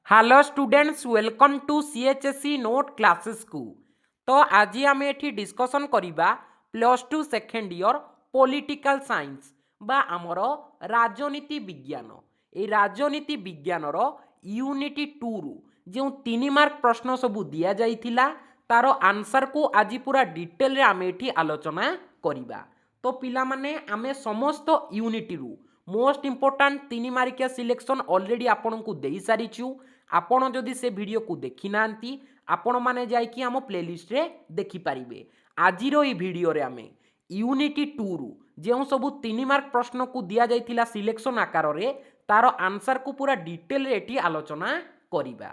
Hello students, welcome to CHSE note classes को। तो आज आम एठी डिस्कशन करिबा plus two second year political science बा आमर राजनीति विज्ञान। ए राजनीति विज्ञान यूनिट 2 रु जो 3 मार्क प्रश्न सबू दिया जाइथिला तार आंसर को आज पूरा डिटेल रे आम एठी आलोचना करिबा। तो पिला माने आमे समस्त यूनिट रु मोस्ट इंपोर्टेंट 3 मार्किया सिलेक्शन ऑलरेडी आपन को देई सारिछु। आपण जदि से वीडियो को देखि नांती आपण माने जाई कि हम प्लेलिस्ट रे देखि पारिबे। आजिरो ई वीडियो रे आमे यूनिट 2 रु जेउ सबु 3 मार्क प्रश्न को दिया जाइथिला सिलेक्शन आकार रे तार आंसर को पूरा डिटेल रे एठी आलोचना करिबा।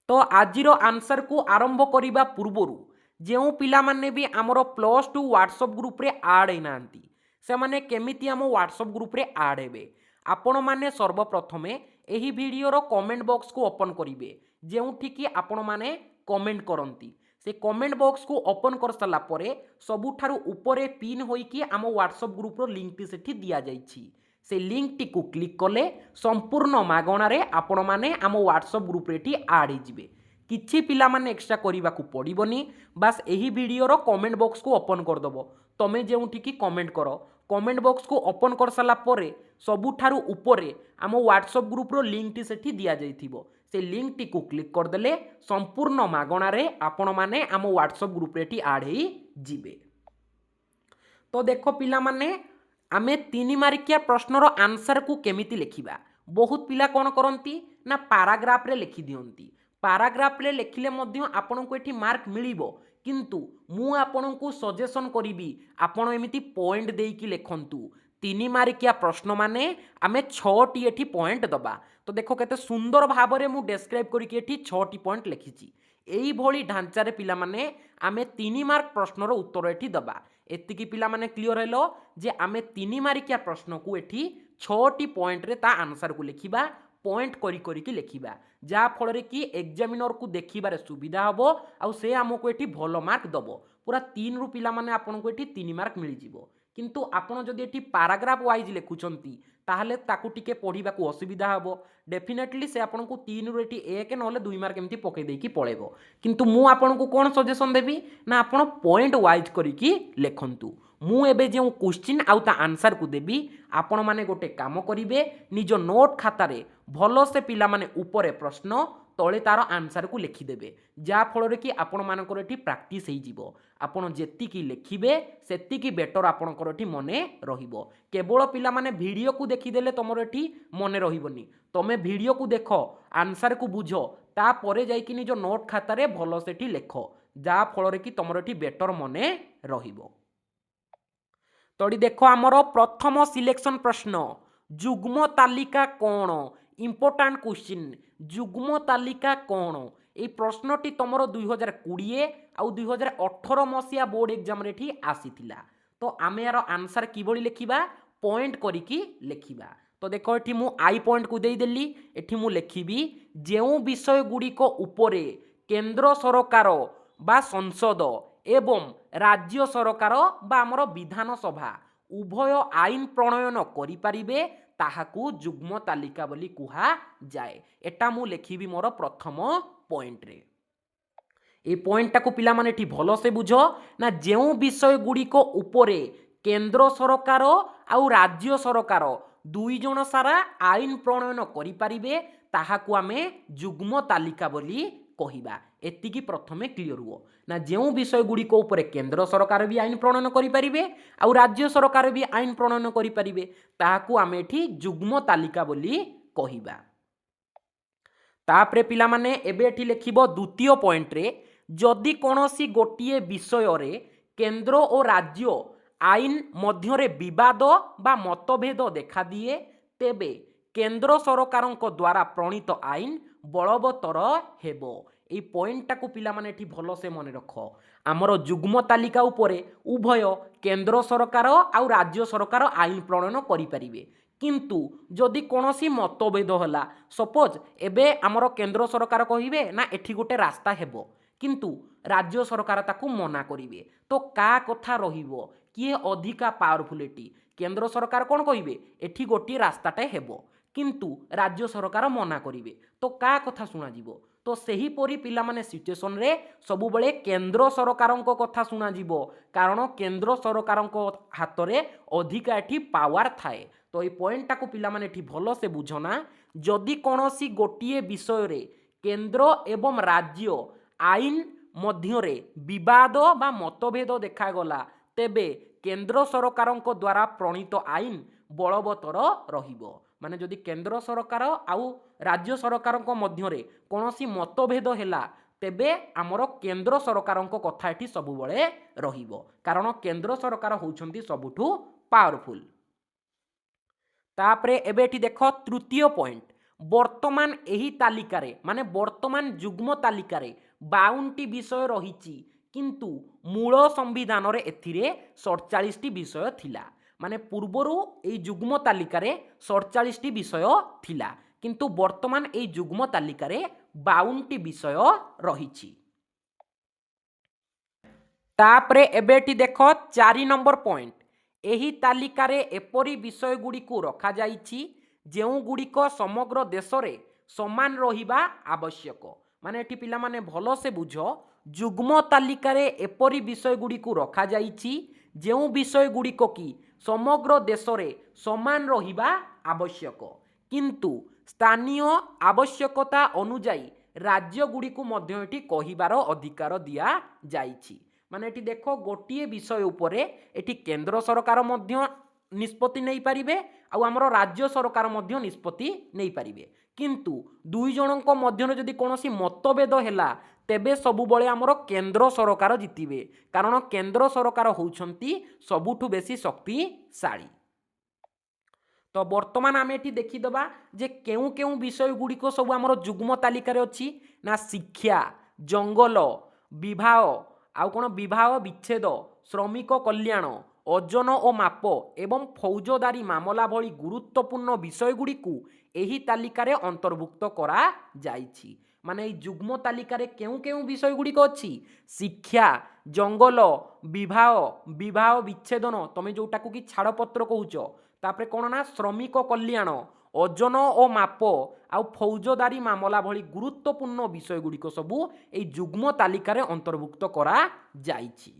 तो आजिरो आंसर को आरंभ करिबा पूर्वरु जेउ पिला माने भी हमरो प्लस 2 व्हाट्सएप ग्रुप रे ऐड हे नांती से माने केमिति हम व्हाट्सएप ग्रुप रे ऐड हेबे। आपण माने सर्वप्रथमे एही वीडियोर कमेंट बॉक्स को ओपन करिवे जेउठी कि आपण माने कमेंट करंती से कमेंट बॉक्स को ओपन कर सला परे सबुठारु ऊपरे पिन होई कि हम व्हाट्सएप ग्रुप रो लिंक टी सेठी दिया जाईछि। से लिंक टी को क्लिक कले संपूर्ण मागणा रे आपण माने हम व्हाट्सएप ग्रुप रे टी ऐड हे जिवे। किछि पिला माने एक्स्ट्रा करिबा को पड़िबोनी, बस एही वीडियोर कमेंट बॉक्स को ओपन कर दबो। तमे जेउठी कि कमेंट करो कमेंट बॉक्स को ओपन कर सला परे सबुठारु ऊपरे आम व्हाट्सएप ग्रुप रो लिंक टी सेठी दिया जाइथिबो। से लिंक टी को क्लिक कर देले संपूर्ण मागणा रे आपण माने आम व्हाट्सएप ग्रुप रे टी ऐड हेई जिवे। तो देखो पिला माने आमे 3 मार्किया प्रश्नर आंसर को केमिति लेखिबा। बहुत पिला कोन करंती ना पैराग्राफ रे लिखि दियंती। पैराग्राफ रे लेखिले मध्य आपन को एठी मार्क मिलिबो, किंतु मु आपन को सजेशन करिबी आपन एमिति पॉइंट देई कि लेखंतु। 3 मार्किया प्रश्न माने आमे 6 टी एठी पॉइंट दबा। तो देखो केते सुंदर भाव रे मु डिस्क्राइब करी कि एठी 6 टी पॉइंट लिखिची। एई भोली ढांचा रे पिला माने आमे 3 मार्क प्रश्नर उत्तर एठी दबा। एतिकी पिला माने क्लियर हेलो जे आमे 3 मार्किया प्रश्न को एठी 6 टी पॉइंट रे ता आंसर को लिखिबा, पॉइंट करी करी कि लिखिबा, जा फल रे कि एग्जामिनर को देखिबारे सुविधा हबो आउ से हमको एठी भलो मार्क दबो। पूरा 3 रु पिला माने आपन को एठी 3 मार्क मिल जिवो। किंतु आपण जदि एठी पैराग्राफ वाइज लेखुचंती ताहले ताकू टिके पढिबा को असुविधा हबो। डेफिनेटली से आपन को 3 रु एठी 1 नहले 2 मार्क एमती पके देकी पळेबो। किंतु मु आपन को कोन सजेशन देबी ना आपण पॉइंट वाइज करी कि लेखंतु। मु एबे जे क्वेश्चन आउ ता आंसर को देबी आपण माने गोटे काम करिवे निज नोट खाता रे भलो से पिला माने ऊपरे प्रश्न तळे तार आंसर को लिखि देबे, जा फल रे कि आपण मानकर एठी प्रैक्टिस हेई जिवो। आपण जेति की लेखिबे सेति की बेटर आपण कर एठी मने रहिबो। केवल पिला माने वीडियो को देखि देले तमर एठी मने रहिबोनी। तमे वीडियो को देखो आंसर को बुझो ता परे जाई कि निज नोट खाता रे भलो सेठी लेखो, जा फल रे कि तमर एठी बेटर मने रहिबो। तोड़ी देखो आमर प्रथम सिलेक्शन प्रश्न जुग्म तालिका कौन। इंपोर्टेंट क्वेश्चन जुग्म तालिका कौन। ये प्रश्नटी तुम 2020 आउ 2018 मसीहा बोर्ड एग्जाम रे आसीथिला। तो आम यार आंसर किभली लिखिबा पॉइंट करिकी लिखिबा। तो देखो एठी मु आई पॉइंट को दे देली। एठी मु लिखिबी जेउ विषय गुड़िक उपरे केंद्र सरकार बा संसद एवं राज्य सरकार बा आमर विधानसभा उभय आईन प्रणयन करि पारिबे ताहाकू जुग्म तालिका बोली कुहा जाए। एटा मु लेखिबी मोर प्रथम पॉइंट रे। ए पॉइंट टाकू पिला माने ठी भलो से बुझो ना जेउ विषय गुड़िक उपरे केंद्र सरकार आउ राज्य सरकार दुई जन सारा आईन प्रणयन करि पारिबे ताहाकू आमे जुग्म तालिका बोली कहिबा। एतिकी प्रथमे क्लियर हुओ ना जेउ विषय गुड़िक उपरे केंद्र सरकार भी आईन प्रणयन करि पारिबे आउ राज्य सरकार भी आईन प्रणयन करि पारिबे ताहाकू आमे एठी जुग्म तालिका बोली कहिबा। तापरे पिला माने एबे एठी लेखिबो द्वितीय पॉइंट रे जदि कोनोसी गोटिए विषय रे केंद्र और राज्य आईन मध्यरे विवाद बा मतभेद देखा दिए तेबे केंद्र सरकारक द्वारा प्रणीत आईन बलवत्तर हेबो। এই পয়েন্টটাକୁ ପିଲାମାନେ ଏଠି ଭଲସେ ମନେ ରଖ। ଆମର ଯୁଗ୍ମ ତାଲିକା ଉପରେ ଉଭୟ କେନ୍ଦ୍ର ସରକାର ଆଉ ରାଜ୍ୟ ସରକାର ଆଇନ ପ୍ରଣୟନ କରିପାରିବେ। କିନ୍ତୁ ଯଦି କୌଣସି ମତଭେଦ ହେଲା, ସପୋଜ ଏବେ ଆମର କେନ୍ଦ୍ର ସରକାର କହିବେ ନା ଏଠି ଗୋଟେ ରାସ୍ତା ହେବ, କିନ୍ତୁ ରାଜ୍ୟ ସରକାର ତାକୁ ମନା କରିବେ, ତ କା କଥା ରହିବ, କିଏ ଅଧିକା ପାୱାରଫୁଲ? ଏଠି କେନ୍ଦ୍ର ସରକାର କ'ଣ କହିବେ, ଏଠି ଗୋଟିଏ ରାସ୍ତାଟେ ହେବ, किंतु राज्य सरकार मना करिवे तो का कथा सुना जीवो तो सही परी पिला माने सिचुएशन रे सब बेले केंद्र सरकारक कथा सुना जीवो कारण केंद्र सरकारक हाथ रे अधिका एठी पावर थाए। तो ये पॉइंट टाको पिला माने एठी भलो से बुझना जदि कोनोसी गोटिए विषय रे केंद्र एवं राज्य आईन मध्यरे विवाद बा मतभेद देखागला तेबे केंद्र सरकारक द्वारा प्रणीत आईन बलवत्तर रहिबो। माने जदि केंद्र सरकार आउ राज्य सरकारक मध्यरे कोनोसी मतभेद हैला तेबे आमर केंद्र सरकारक कथा एठी सबुबळे रहिबो कारण केंद्र सरकार होउछंती सबुठु पावरफुल। तापरे एबे एठी देखो तृतीय पॉइंट वर्तमान एही तालिकारे माने वर्तमान जुग्म तालिकारे 52टी विषय रहिछि किंतु मूल संविधान रे एथिरे 47टी विषय थिला। माने पूर्वरु एई जुग्म तालिकारे 47टी विषय थिला किंतु वर्तमान एई जुग्म तालिकारे 52टी विषय रहिछि। तापरे एबे एठी देखो 4 नंबर पॉइंट एही तालिकारे एपरी विषय गुडी को रखा जाइछि जेउ गुडिक समग्र देश रे समान रहिबा आवश्यक। माने एठी पिला माने भलो से बुझो जुग्म तालिकारे एपरी विषय गुडी को रखा जाइछि जेउ विषय गुडिक की समग्र देश रे समान रहिबा आवश्यक किंतु स्थानीय आवश्यकता अनुଯାयी राज्य गुडी को मध्य एठी कहिबार अधिकार दिया जाइछि। माने एठी देखो गोटिए विषय उपरे एठी केंद्र सरकार मध्य निष्पत्ति नहीं पारिबे आउ हमरो राज्य सरकार मध्य निष्पत्ति नहीं पारिबे किंतु दुई जनक मध्य जदि कोनोसी मतभेद हैला तेबे सबु बळे हमरो केंद्र सरकार जितिबे कारण केंद्र सरकार होउछंती सबुठु बेसी शक्तिशाली। तो वर्तमान आम एठी देखिदबा जे केउ केउ विषय गुडिको सब हमरो जुग्म तालिका रे अछि ना शिक्षा जंगल विवाह आउ कोन विवाह विच्छेद श्रमिक कल्याण ओजन और माप एवं फौजदारी मामला भली गुरुत्वपूर्ण विषय गुडिकु एही तालिका रे अंतर्भुक्त करा जाइछि। माने एई जुग्म तालिका रे केउ केउ विषय गुडिक अछि शिक्षा जंगल विवाह विच्छेदन तमे जोटाकु कि छाड़पत्र कहूच तापरे कोन ना श्रमिक कल्याण ओजन और माप आउ फौजदारी मामला भली गुरुत्वपूर्ण विषय गुडिक सबु एई जुग्म तालिका रे अंतर्भुक्त करा जाइछि।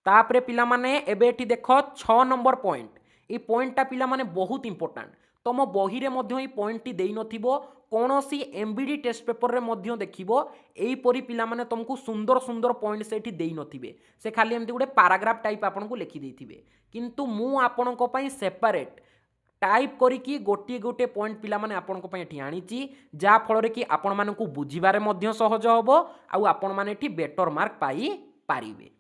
तापरे पिला माने एबे एठी देखो 6 नंबर पॉइंट ए पॉइंटटा पिला माने बहुत इंपोर्टेंट तम बही रे मध्य ए पॉइंट टी देई नथिबो कोनोसी एमबीडी टेस्ट पेपर रे मध्य देखिबो एई परी पिला माने तुमको सुंदर सुंदर पॉइंट से एठी देई नथिबे से खाली एमती गुडे पैराग्राफ टाइप आपन को लिखि देथिबे किंतु मु आपन को पई सेपरेट टाइप करिकी गोटे गोटे पॉइंट पिला माने आपन को पई एठी आनीची जा फल रे कि आपन माने को बुझिबारे मध्य सहज होबो आउ आपन माने एठी बेटर मार्क पाई पारिबे।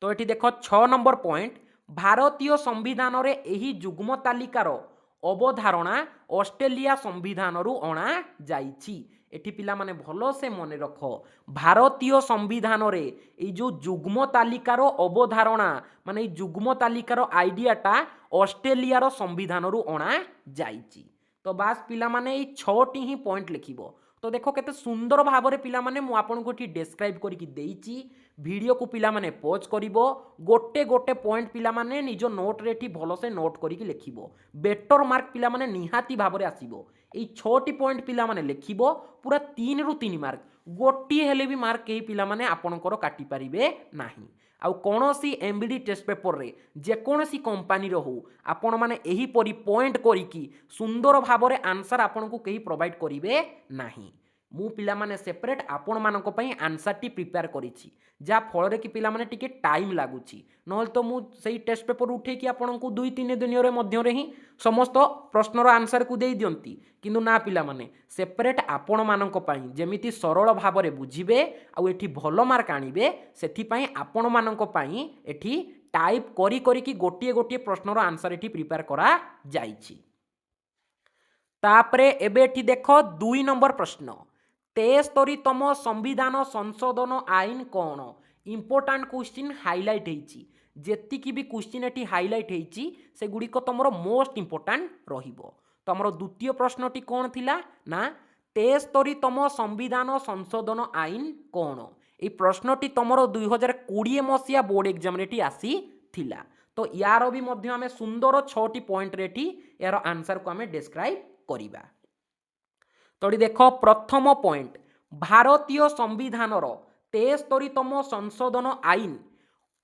तो ये देख 6 नंबर पॉइंट भारतीय संविधान रे एही जुग्म तालिकार अवधारणा ऑस्ट्रेलिया संविधान रु अणा जाइछि। एठी पिला माने भलो से मने रख भारतीय संविधान रे ए जो जुग्म तालिकार अवधारणा माने जुग्म तालिकार आइडियाटा ऑस्ट्रेलिया रो संविधान रु अणा जाइछि। तो बास पिला माने ए 6टी ही पॉइंट लिखिबो। तो देखो केते सुंदर भाव रे पिला माने मु आपन को ठी डिस्क्राइब करिकि देइछि वीडियो को पिला माने पॉज करिवो गोटे गोटे पॉइंट पिला माने निजो नोट रे ठी भलो से नोट करिकि लिखिवो बेटर मार्क पिला माने निहाती भाव रे आसीबो। एई 6टी पॉइंट पिला माने लिखिवो पूरा 3 रु 3 मार्क गोटी हेले भी मार्क केही पिला माने आपनकर काटी परिबे नाही। आउ कोनोसी एमबीडी टेस्ट पेपर रे जे कोनोसी कंपनी रो हो आपण माने एही परी पॉइंट करिकि सुंदर भाव रे आंसर आपन को केही प्रोवाइड करिवे नाही। मु पिला माने सेपरेट आपण मानक पई आंसर टी प्रिपेयर करिछि जा फल रे कि पिला माने टिके टाइम लागुछि नहल तो मु सेही टेस्ट पेपर उठे कि आपण को 2-3 दिन रे मध्य रे ही समस्त प्रश्न रो आंसर को देई दियंती किंतु ना पिला माने सेपरेट आपण मानक पई जेमिति सरल भाव रे बुझिबे आ एठी भलो मार्क आनिबे सेथि पई आपण मानक पई एठी टाइप करी करी कि गोटिए गोटिए प्रश्न रो आंसर एठी प्रिपेयर करा जाइछि। तापरे एबे एठी देखो 2 नंबर प्रश्न 73तम संविधान संशोधन आईन कौन इंपोर्टाट क्वेश्चन हाइलाइट होती जेतिकी भी क्वेश्चन एटी हाइलाइट होती से गुड़िक तुम मोस्ट इंपोर्टाट रहिबो। तुम द्वितीय प्रश्नटी कौन थिला ना 73तम संविधान संशोधन आईन कौन ये प्रश्नटी तुम 2020 मसीहा बोर्ड एग्जाम रे आसी थिला। तो यार भी मध्य आमे सुंदर 6टी पॉइंट रेटी यार आंसर को आम डिस्क्राइब करवा। तो देख प्रथम पॉइंट भारतीय संविधान 73तम संशोधन आईन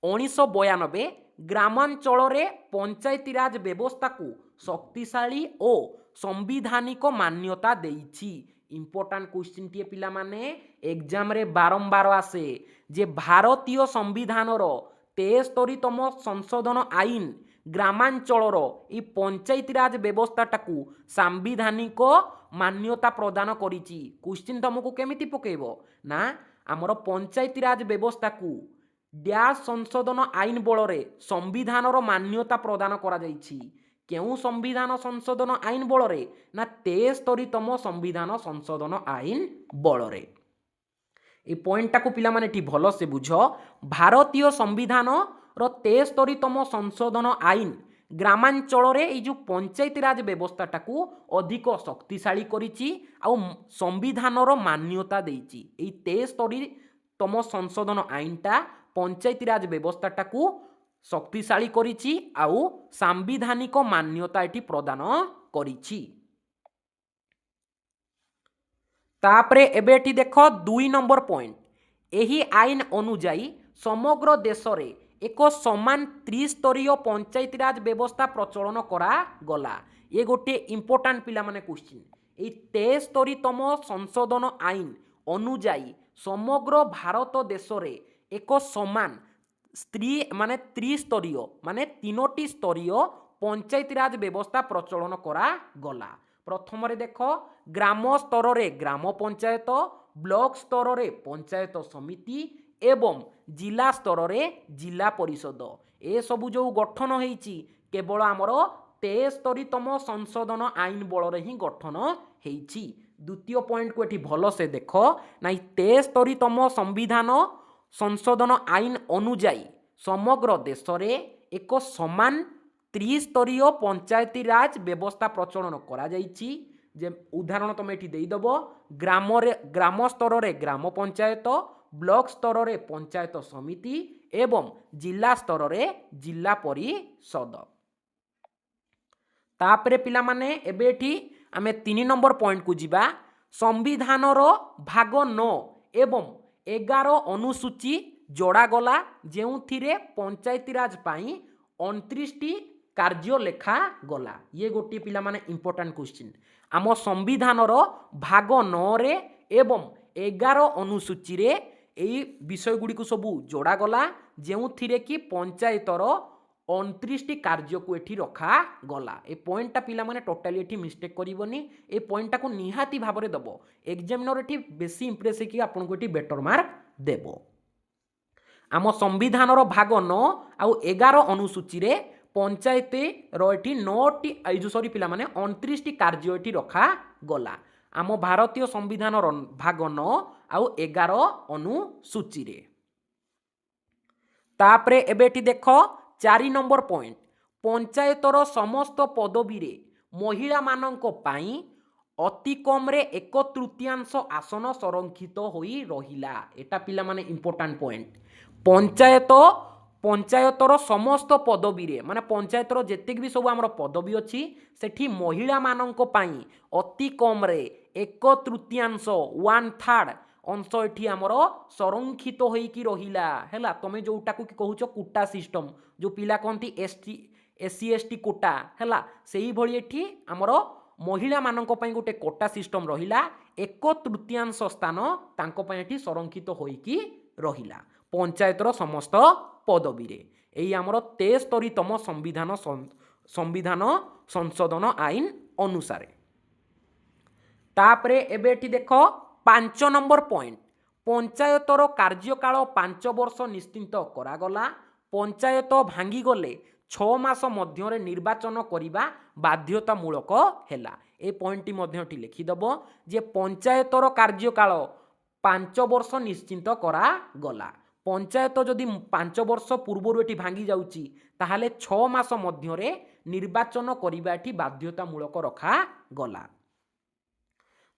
1992 ग्रामांचल पंचायती राज व्यवस्था को शक्तिशाली और संविधानिक मान्यता देइछि। इंपोर्टाट क्वेश्चन टी पिला माने एग्जाम रे बारंबार आसे जे भारतीय संविधान 73तम संशोधन आईन ग्रामांचल ई पंचायती राज व्यवस्थाटा को सांविधानिक मान्यता प्रदान करिछि। क्वेश्चन तुमको केमिति पकेइबो ना आमर पंचायती राज व्यवस्था को डैश संशोधन आईन बल रे संविधान मान्यता प्रदान करा जाइछि। केउ संविधान संशोधन आईन बल रे ना 73तम संविधान संशोधन आईन बल रे। ए पॉइंटा को पिला माने ठी भलो से बुझ भारतीय संविधान 73तम संशोधन आईन ग्रामांचल रे ए जो पंचायती राज व्यवस्थाटा को अधिक शक्तिशाली करिछि आ संविधान मान्यता देइछि। ए 73तम संशोधन आईनटा पंचायती राज व्यवस्थाटा को शक्तिशाली करिछि आउ सांविधानिक मान्यता एटी प्रदान करिछि। तापरे एबे एटी देख 2 नंबर पॉइंट एही आईन अनुजाई समग्र देश रे एक समान त्रिस्तरीय पंचायती राज व्यवस्था प्रचलन करा गला। ये गोटे इंपोर्टाट पिला माने क्वेश्चन ए 73तम संशोधन आईन अनुजाई समग्र भारत देश रे एक समान माने त्रिस्तरीय माने 3टी स्तरीय पंचायती राज व्यवस्था प्रचलन करा गला। प्रथम रे देख ग्राम स्तर रे ग्राम पंचायत, ब्लॉक स्तर रे पंचायत समिति एवं जिला स्तर रे जिला परिषद ए सबु जो गठन होईची केवल आमर 73तम संशोधन आईन बल रे ही गठन होईची। द्वितीय पॉइंट को एठी भलो से देख ना 73तम संविधान संशोधन आईन अनुजाई समग्र देश रे एक समान त्रिस्तरीय पंचायती राज व्यवस्था प्रचलन करा जाइछि। जे उदाहरण तुम एठी देई दबो ग्राम स्तर रे ग्राम पंचायत, ब्लॉक स्तर रे पंचायत समिति एवं जिला स्तर रे जिला परिषद। तापरे पिला माने एबे एठी आमे 3 नंबर पॉइंट को जिबा संविधान भाग 9 एवं 11 अनुसूची जोड़ा गला जेउथिरे पंचायती राज पाई 29टी कार्य लेखा गला। ये गोटे पिला माने इंपोर्टेंट क्वेश्चन आम संविधान भाग 9 रे एवं 11 अनुसूची रे एई विषय गुडी को सबू जोड़ा गला जेउथिरे कि पंचायतर 29टी कार्य को एठी रखा गला। ए पॉइंटटा पिला माने टोटली एठी मिस्टेक करिवनी। ए पॉइंटटा को निहाती भाबरे दबो एग्जामिनर एठी बेसी इंप्रेस कि आपन को एठी बेटर मार्क देबो। आम संविधान भाग 9 आउ 11 अनुसूची रे पंचायत एठी 9टी जो सॉरी पिला माने 29टी कार्य एठी रखा गला। आम भारतीय संविधान भाग 9 आउ 11 अनुसूची रे। तापरे एबे एठी देखो 4 नंबर पॉइंट पंचायतर समस्त पदवी रे महिला मानक पाई अति कम रे 1/3 आसन संरक्षित होई रहिला। एटा पिला माने इंपोर्टेंट पॉइंट पंचायतर समस्त पदवी रे माने पंचायतर जेतिक भी सब हमर पदवी अछि सेठी महिला मानक पाई अति कम रे 1/3 1/3 अंश एठी हमर संरक्षित होईकी रहिला हैला। तमे जोटा को कहूछ कोटा सिस्टम जो पिला कहती एससी एसटी कोटा हैला सेही भली एठी हमर महिला मानक पई गोटे कोटा सिस्टम रहिला 1/3 स्थान तांको पई एठी संरक्षित होईकी रहिला पंचायतर समस्त पदवी रे। एई हमर 73तम संविधान संशोधन आईन अनुसार। तापरे एबे एठी देखो 5 नंबर पॉइंट पंचायतर कार्यकाल 5 वर्ष निश्चित करागला। पंचायत भांगी गले 6 मास मध्य निर्वाचन करिबा बाध्यतामूलक हैला। ए पॉइंट मध्य लिखिदब जे पंचायतर कार्यकाल 5 वर्ष निश्चित करागला। पंचायत जदि 5 वर्ष पूर्व एटी भांगी जाउची ताहाले 6 मास मध्य निर्वाचन करिबा एटी बाध्यतामूलक रखा गला।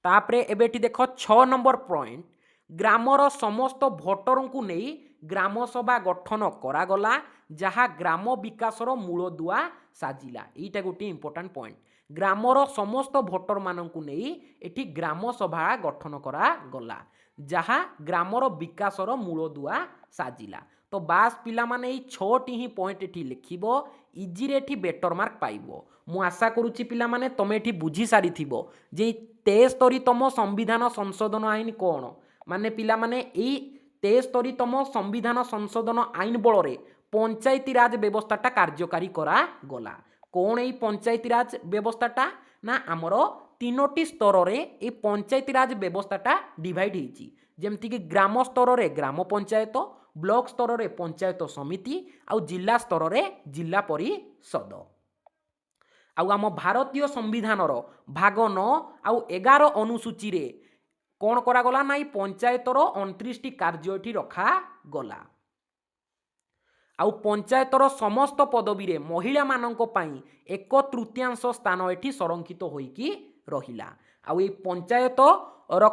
तापरे एबे एटी देखो 6 नंबर पॉइंट ग्रामर समस्त भोटर को नहीं ग्राम सभा गठन करागला जहाँ ग्राम विकासर मूलदुआ साजिला। एटा गोटे इंपोर्टेंट पॉइंट। ग्रामर समस्त भोटर मानकु नहीं एठी ग्राम सभा गठन करागला जहाँ ग्रामर विकासर मूलदुआ साजिला। तो बास पिला माने एई 6टी ही पॉइंट एठी लिखिबो इजी रे एठी बेटर मार्क पाइबो। मु आशा करूची पिला माने तमे एठी बुझी सारी थिबो जे 73तम संविधान संशोधन आईन कोन माने पिला माने एई 73तम संविधान संशोधन आईन बଳରେ पंचायती राज व्यवस्थाटा कार्यकारी करा गला। कौन एई पंचायती राज व्यवस्थाटा ना आमर 3टी स्तर रे ए पंचायती राज व्यवस्थाटा डिवाइड होईची जेमति कि ग्राम स्तर रे ग्राम पंचायत, ब्लॉक स्तर रे पंचायत समिति आउ जिला स्तर रे जिला परिषद। आउ आम भारतीय संविधान भाग 9 आउ 11 अनुसूची रे कौन करागला ना ई पंचायतर 29टी कार्य एठी रखा गला। आउ पंचायतर समस्त पदवी रे महिला माननको पाई 1/3 स्थान एठी संरक्षित होईकी रहिला। आउ ए पंचायत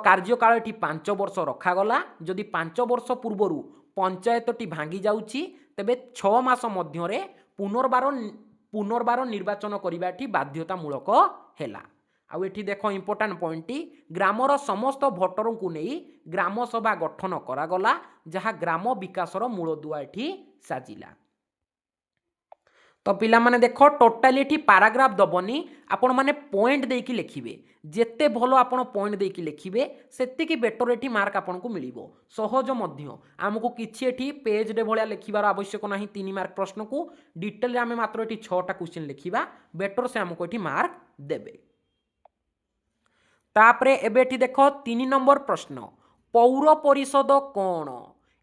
कार्यकाल एठी 5 वर्ष रखा गला। जदि 5 वर्ष पूर्वरु पंचायतटी भांगी जाउची तेबे 6 मास मध्य रे पुनर्बार निर्वाचन करिबा एठी बाध्यतामूलक हेला। आउ एठी देखो इंपोर्टेंट पॉइंट ग्रामर समस्त भोटर को नहीं ग्राम सभा गठन करागला जहाँ ग्राम विकासर मूलदुआ एठी साजिला। तो पिला माने देखो टोटाली एठी पैराग्राफ दबनी आपण माने पॉइंट देकी लिखिबे जेते भलो आपण पॉइंट देकी लिखिबे सेतिकी बेटर एठी मार्क आपण को मिलिबो सहज मध्य हमकु किछि एठी पेज डे भलिया लिखिबार आवश्यक नाही 3 मार्क प्रश्न को डिटेल रे हमें मात्र एठी 6टा क्वेश्चन लिखिबा बेटर से हमकु एठी मार्क देबे। तापरे एबे एठी देखो 3 नंबर प्रश्न पौर परिषद कौन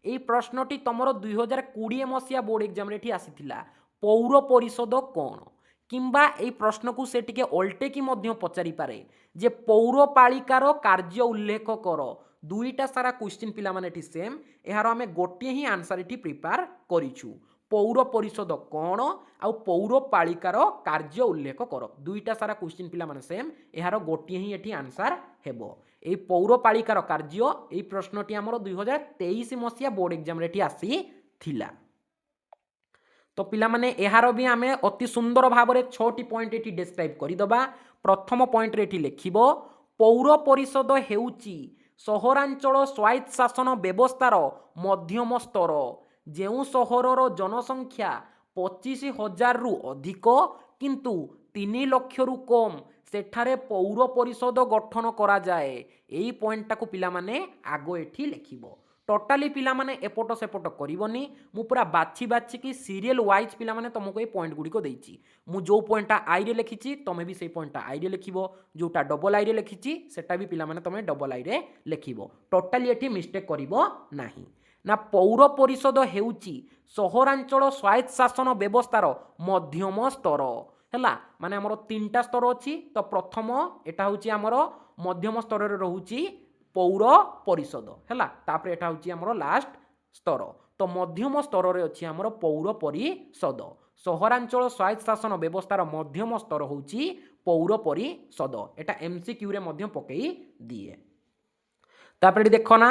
एई प्रश्नटी तमरो 2020 मसिया बोर्ड एग्जाम रे एठी आसीथिला पौर परिषद कौन किंबा एई प्रश्न को से टिके ओल्टे की मध्य पचारि पारे जे पौरपालिकार कार्य उल्लेख कर दुईटा सारा क्वेश्चन पिला माने एठी सेम एहार हमें गोटे ही आंसर एठी प्रिपेयर करिछु पौर परिषद कौन आउ पौरपालिकार कार्य उल्लेख कर दुईटा सारा क्वेश्चन पिला माने सेम एहार गोटे ही एठी आंसर हेबो। एई पौरपालिकार कार्य एई प्रश्नटी हमर 2023 मसिया बोर्ड एग्जाम रे एठी आसी थिला। तो पिला माने एहार भी आमे अति सुंदर भाव में 6टी पॉइंट एठी डिस्क्राइब करि दबा। प्रथम पॉइंट रे एठी लिखिबो पौर परिषद हेउची सहरांचल स्वायत्त शासन व्यवस्थार मध्यम स्तर जेउ सहरर जनसंख्या 25,000 रु अधिक किंतु 3 लाख रु कम सेठारे पौर परिषद गठन करा जाए एई पॉइंट टाकू पिला माने आगो एठी लिखिबो। टोटाली पिला माने एपट सेपट करिवनी मु पूरा बाछि बाछि की सीरियल वाइज पिला माने तुमको ए पॉइंट गुडी को देइछि मु जो पॉइंटटा आई रे लिखिछि तमे भी सेई पॉइंटटा आई रे लिखिबो जोटा डबल आई रे लिखिछि सेटा भी पिला माने तमे डबल आई रे लिखिबो टोटाली एठी मिस्टेक करिवो नाही ना। पौर परिषद हेउची सहरांचल स्वायत्त शासन व्यवस्थार मध्यम स्तर हैला माने हमर 3टा स्तर अछि तो प्रथम एटा होची हमर मध्यम स्तर रे रहउची पौर परिषद हैला तापर एटा होची हमर लास्ट स्तर तो मध्यम स्तर रे अछि हमर पौर परिषद सहरांचल स्वायत्त शासन व्यवस्थार मध्यम स्तर होची पौर परिषद एटा एमसीक्यू रे मध्य पकई दिए। तापर देखो ना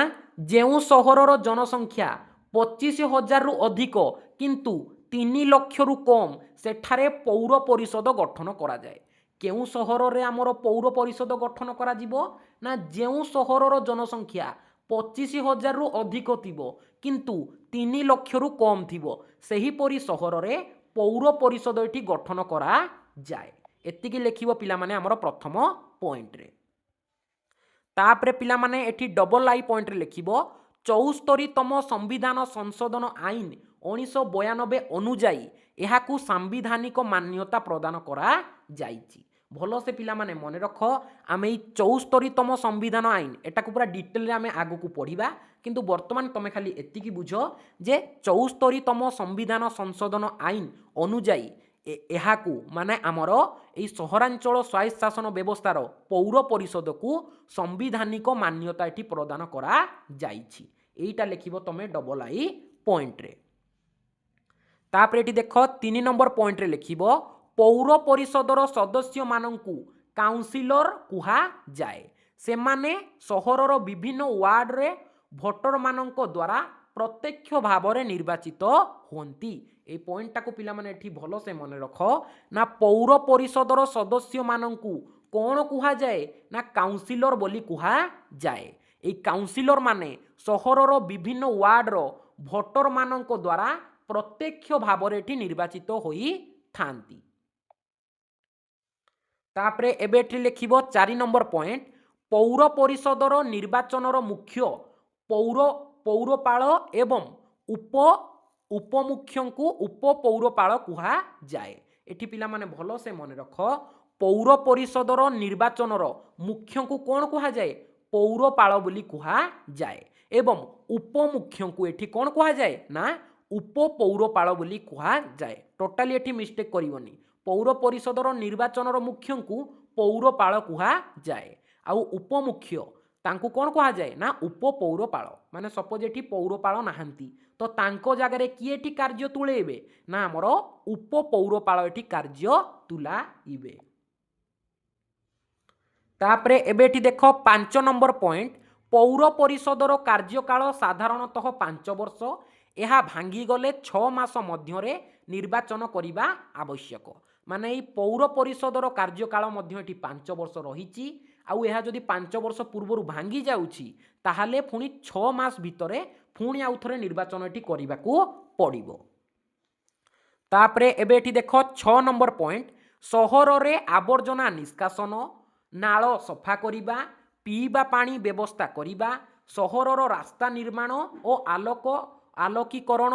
जेउ सहरर जनसंख्या 25,000 रु अधिक किंतु 3 लाख रु कम सेठारे पौर परिषद गठन करा जाए केउ सहर रे हमर पौर परिषद गठन करा जिवो ना जेउ सहरर जनसंख्या 25,000 रु अधिक थिबो किंतु 3 लाख रु कम थिबो सेही परि सहर रे पौर परिषद एठी गठन करा जाए एतिकी लेखिबो पिला माने हमर प्रथम पॉइंट रे। तापरे पिला माने एठी डबल आई पॉइंट रे लिखिबो 74तम संविधान संशोधन आईन 1992 अनुजाई एहाकू सांविधानिक मान्यता प्रदान करा जाइछि। भलो से पिला माने मने रख आमे 74तम संविधान आईन एटा को पूरा डिटेल रे आमे आगु को पढिबा किंतु वर्तमान तमे खाली एतिकी बुझो जे 74तम संविधान संशोधन आईन अनुजाई एहाकू माने आमर ए सहरांचल स्वायत्त शासन व्यवस्थार पौर परिषद को संविधानिक मान्यता एठी प्रदान करा जाइछि एटा लिखिबो तमे डबल आई पॉइंट रे। तापर एठी देखो 3 नंबर पॉइंट रे लिखिबो पौर परिषदर सदस्य मानंकु काउंसिलर कुहा जाए से माने सहरर विभिन्न वार्ड रे भोटर मानंक द्वारा प्रत्यक्ष भाव में निर्वाचित होती। ए पॉइंटा को पिला माने एठी भलो से मन रख ना पौर परिषदर सदस्य माननकु कौन कुहा जाए ना काउंसिलर बोली कुहा जाए। ए काउंसिलर माने सहरर विभिन्न वार्डर भोटर मानक द्वारा प्रत्यक्ष भाव में निर्वाचित होई थांती। तापरे एबेठी लिखिबो 4 नंबर पॉइंट पौर परिषदर निर्वाचनर मुख्य पौरपाल एवं उपमुख्यंकु उपपौरपाल कुहा जाए। एठी पिला माने भलो से मन रख पौर परिषदर निर्वाचनर मुख्यंकु कौन कुहा जाए पौरपाल बोली कुहा जाए एवं उपमुख्यंकु एठी कौन कुहा जाए ना उपपौरपाल बोली कुहा जाए। टोटाली एठी मिस्टेक करिवनी। पौर परिषदर निर्वाचनर मुख्यंकु पौरपाल कुहा जाए आउ उपमुख्य तांकु कौन कुहा जाए ना उपपौरपाल। माने सपोज एठी पौरपाल नाहांती तो तांको जागारे किए एठी कार्य तुलेबे ना हमर उपपौरपाल एठी कार्य तुलाइबे। तापरे एबेठी देखो 5 नंबर पॉइंट पौर परिषदर कार्यकाल साधारणतः 5 वर्ष यह भांगी गले 6 मास मध्यरे निर्वाचन करिबा आवश्यक। माने ई पौर परिषदर कार्यकाल मध्य एठी 5 वर्ष रहिछि आउ यह जदि 5 वर्ष पूर्व भांगी जाउछि ताहाले पुणी 6 मास भितरे पुणी आउ थरे निर्वाचन एठी करिबाकू पड़िबो। तापरे एबेठी देखो 6 नंबर पॉइंट सहर रे आवर्जना निष्कासन नाल सफा करिबा पीवा पानी व्यवस्था करिबा सहरर रास्ता निर्माण और आलोकीकरण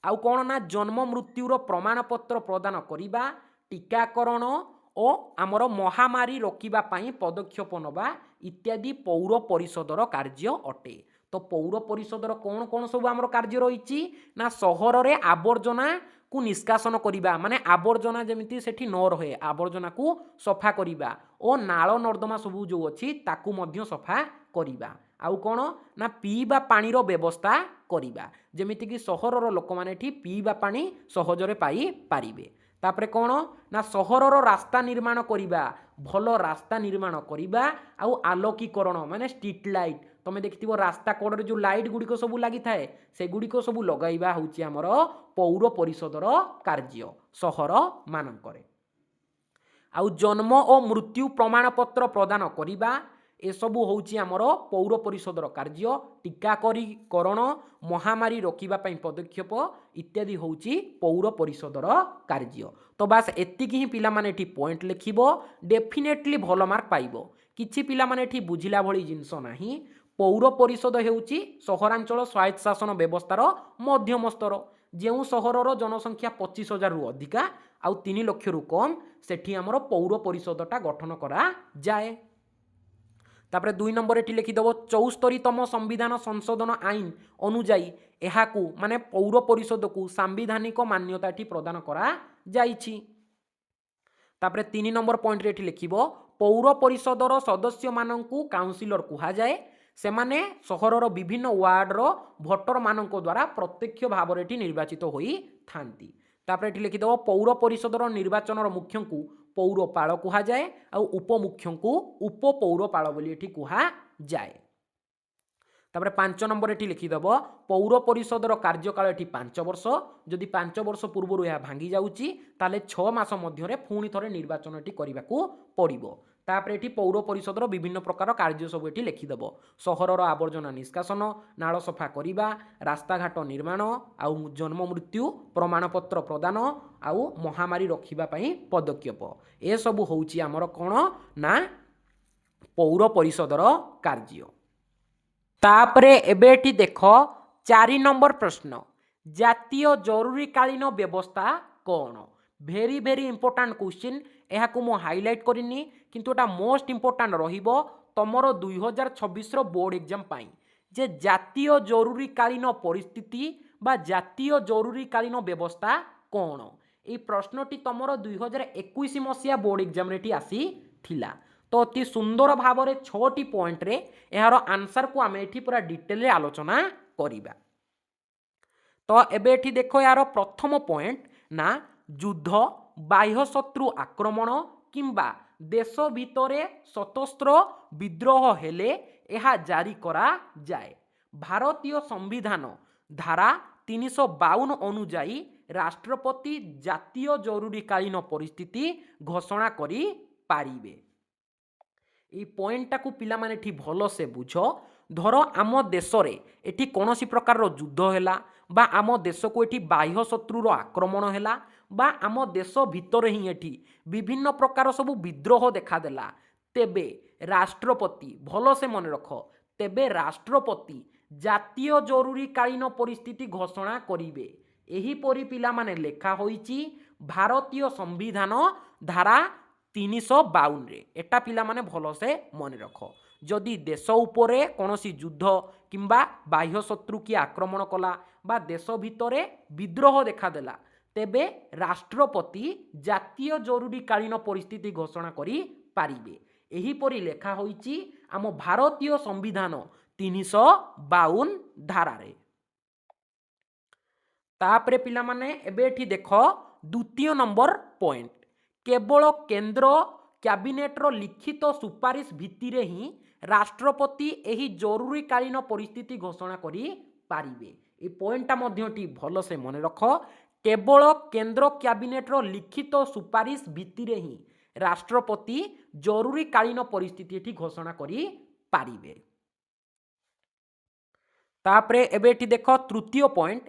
आउ कौन ना जन्म मृत्युर प्रमाणपत्र प्रदान करिबा टीकाकरण और आमर महामारी रोकिबा पाई पदक्षेप नबा इत्यादि पौर परिषदर कार्य अटे। तो पौर परिषदर कौन कौन सब आमर कार्य रही ना सहर रे आवर्जना को निष्कासन करिबा माने आवर्जना जेमिति सेठी न रहे आवर्जना को सफा करिबा और नाल नर्दमा सब जो अछि ताकू मध्य सफा करिबा आउ कौन ना पीवा पानीर व्यवस्था करिबा जेमिति कि सहरर लोक माने एठी पीवा पानी सहजरे पाई पारिबे। तापरे कौन ना सहरर रास्ता निर्माण करिबा भल रास्ता निर्माण करिबा आउ आलोकीकरण माने स्ट्रीट लाइट तमे देखिथिबो रास्ता कोडरे जो लाइट गुड़िक सब लगी थाए से गुड़िक सब लगाइबा होउची हमर पौर परिषदर कार्य सहर मानकरे। आउ जन्म और मृत्यु प्रमाणपत्र प्रदान करिबा ए सबु होउची हमर पौर परिषदर कार्य टीकाकरण महामारी रोकिबा पई पदक्षेप इत्यादि होउची पौर परिषदर कार्य। तो बास एतिकी ही पिला माने एठी पॉइंट लिखिबो डेफिनेटली भलो मार्क पाइबो। किछि पिला माने एठी बुझिला भली जिंस नाही पौर परिषद हेउची सहरांचल स्वायत्त शासन व्यवस्थार मध्यम स्तर जेउ सहरर जनसंख्या 25,000 रु अधिका आउ 3 लाख रु कम सेठी हमर पौर परिषदटा गठन करा जाए। तापरे 2 नंबर एठी लिखिदेव 74तम संविधान संशोधन आईन अनुजाई एहाकू माने पौर परिषद को सांविधानिक मान्यता प्रदान करा जाइछि। तापरे 3 नंबर पॉइंट रे एठी लिखिबो पौर परिषदर सदस्य माननकू काउंसिलर कुहा जाए से माने सहरर विभिन्न वार्डर भोटर मानक द्वारा प्रत्यक्ष भाव में निर्वाचित होई थांती। तापरे एठी लिखिदेव पौर परिषदर निर्वाचनर मुख्यंकू पौरपाल कुहा जाए आ उपमुख्यंकू उपपौरपाल बोली एठी कुहा जाए। तापरे 5 नंबर एठी लिखिदेव पौर परिषदर कार्यकाल एठी 5 वर्ष जदि 5 वर्ष पूर्व यह भांगी जाउची ताले 6 मास मध्यरे पुणी थरे निर्वाचन एठी करिबाकू पड़िबो। तापरे एठी पौर परिषदर विभिन्न प्रकार कार्य सब एठी लिखिदेव सहरर आवर्जना निष्कासन नाल सफा करिबा रास्ताघाट निर्माण आउ जन्म मृत्यु प्रमाणपत्र प्रदान आउ महामारी रोकिबा पई पदक्षेप ए सब होउची हमर कोन ना पौर परिषदर कार्य। तापरे एबेठी देख 4 नंबर प्रश्न जातीय जरूरीकालीन व्यवस्था कौन भेरी भेरी इंपोर्टाट क्वेश्चन यह को मु हाइलाइट करनी किंतु एटा मोस्ट इंपोर्टाट रहिबो तमरो 2026 बोर्ड एग्जाम पाई जे जातीय जरूरीकालीन परिस्थिति बा जातीय जरूरीकालीन व्यवस्था कौन ए प्रश्नटी तमरो 2021 मसिया बोर्ड एग्जाम रे आसी थिला। तो अति सुंदर भाव में 6टी पॉइंट रे यार आंसर को आम एठी पूरा डिटेल रे आलोचना करिबा। तो एबे एठी देखो यार प्रथम पॉइंट ना युद्ध बाह्य शत्रु आक्रमण किंबा देश भितरे सशस्त्र विद्रोह हेले यह जारी करा जाए। भारतीय संविधान ଧାରା 352 ଅନୁଯାୟୀ ରାଷ୍ଟ୍ରପତି ଜାତୀୟ ଜରୁରୀକାଳୀନ ପରିସ୍ଥିତି ଘୋଷଣା କରିପାରିବେ। এই পয়েন্টটাକୁ ପିଲାମାନେ ଏଠି ଭଲସେ ବୁଝ। ଧର ଆମ ଦେଶରେ ଏଠି କୌଣସି ପ୍ରକାରର ଯୁଦ୍ଧ ହେଲା ବା ଆମ ଦେଶକୁ ଏଠି ବାହ୍ୟ ଶତ୍ରୁର ଆକ୍ରମଣ ହେଲା ବା ଆମ ଦେଶ ଭିତରେ ହିଁ ଏଠି ବିଭିନ୍ନ ପ୍ରକାର ସବୁ ବିଦ୍ରୋହ ଦେଖାଦେଲା, ତେବେ ରାଷ୍ଟ୍ରପତି, ଭଲସେ ମନେ ରଖ, ତେବେ ରାଷ୍ଟ୍ରପତି ଜାତୀୟ ଜରୁରୀକାଳୀନ ପରିସ୍ଥିତି ଘୋଷଣା କରିବେ। ଏହିପରି ପିଲାମାନେ ଲେଖା ହୋଇଛି ଭାରତୀୟ ସମ୍ବିଧାନ ଧାରା 352 ଏଟା ପିଲାମାନେ ଭଲସେ ମନେ ରଖ। ଯଦି ଦେଶ ଉପରେ କୌଣସି ଯୁଦ୍ଧ କିମ୍ବା ବାହ୍ୟ ଶତ୍ରୁ କିଏ ଆକ୍ରମଣ କଲା ବା ଦେଶ ଭିତରେ ବିଦ୍ରୋହ ଦେଖାଦେଲା, ତେବେ ରାଷ୍ଟ୍ରପତି ଜାତୀୟ ଜରୁରୀକାଳୀନ ପରିସ୍ଥିତି ଘୋଷଣା କରିପାରିବେ। ଏହିପରି ଲେଖା ହୋଇଛି ଆମ ଭାରତୀୟ ସମ୍ବିଧାନ 352 ଧାରାରେ। ତାପରେ ପିଲାମାନେ ଏବେ ଏଠି ଦେଖ ଦ୍ୱିତୀୟ ନମ୍ବର ପଏଣ୍ଟ, କେବଳ କେନ୍ଦ୍ର କ୍ୟାବିନେଟ୍ର ଲିଖିତ ସୁପାରିଶ ଭିତ୍ତିରେ ହିଁ ରାଷ୍ଟ୍ରପତି ଏହି ଜରୁରୀକାଳୀନ ପରିସ୍ଥିତି ଘୋଷଣା କରିପାରିବେ। এই ପଏଣ୍ଟଟା ମଧ୍ୟ ଏଠି ଭଲସେ ମନେ ରଖ, କେବଳ କେନ୍ଦ୍ର କ୍ୟାବିନେଟ୍ର ଲିଖିତ ସୁପାରିଶ ଭିତ୍ତିରେ ହିଁ ରାଷ୍ଟ୍ରପତି ଜରୁରୀକାଳୀନ ପରିସ୍ଥିତି ଏଠି ଘୋଷଣା କରିପାରିବେ। ତାପରେ ଏବେ ଏଠି ଦେଖ ତୃତୀୟ ପଏଣ୍ଟ,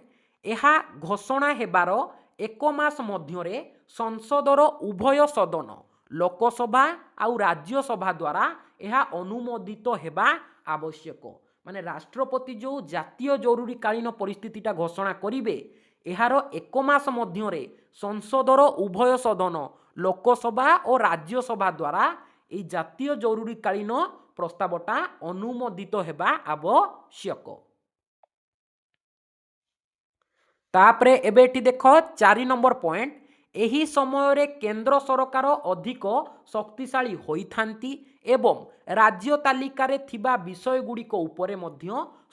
ଏହା ଘୋଷଣା ହେବାର 1 ମାସ ମଧ୍ୟରେ ସଂସଦର ଉଭୟ ସଦନ ଲୋକସଭା ଆଉ ରାଜ୍ୟସଭା ଦ୍ୱାରା ଏହା ଅନୁମୋଦିତ ହେବା ଆବଶ୍ୟକ। ମାନେ ରାଷ୍ଟ୍ରପତି ଯେଉଁ ଜାତୀୟ ଜରୁରୀକାଳୀନ ପରିସ୍ଥିତିଟା ଘୋଷଣା କରିବେ, ଏହାର 1 ମାସ ମଧ୍ୟରେ ସଂସଦର ଉଭୟ ସଦନ ଲୋକସଭା ଓ ରାଜ୍ୟସଭା ଦ୍ୱାରା ଏହି ଜାତୀୟ ଜରୁରୀକାଳୀନ ପ୍ରସ୍ତାବଟା ଅନୁମୋଦିତ ହେବା ଆବଶ୍ୟକ। ତାପରେ ଏବେ ଏଠି ଦେଖ 4 ନମ୍ବର ପଏଣ୍ଟ, ଏହି ସମୟରେ କେନ୍ଦ୍ର ସରକାର ଅଧିକ ଶକ୍ତିଶାଳୀ ହୋଇଥାନ୍ତି ଏବଂ ରାଜ୍ୟ ତାଲିକାରେ ଥିବା ବିଷୟଗୁଡ଼ିକ ଉପରେ ମଧ୍ୟ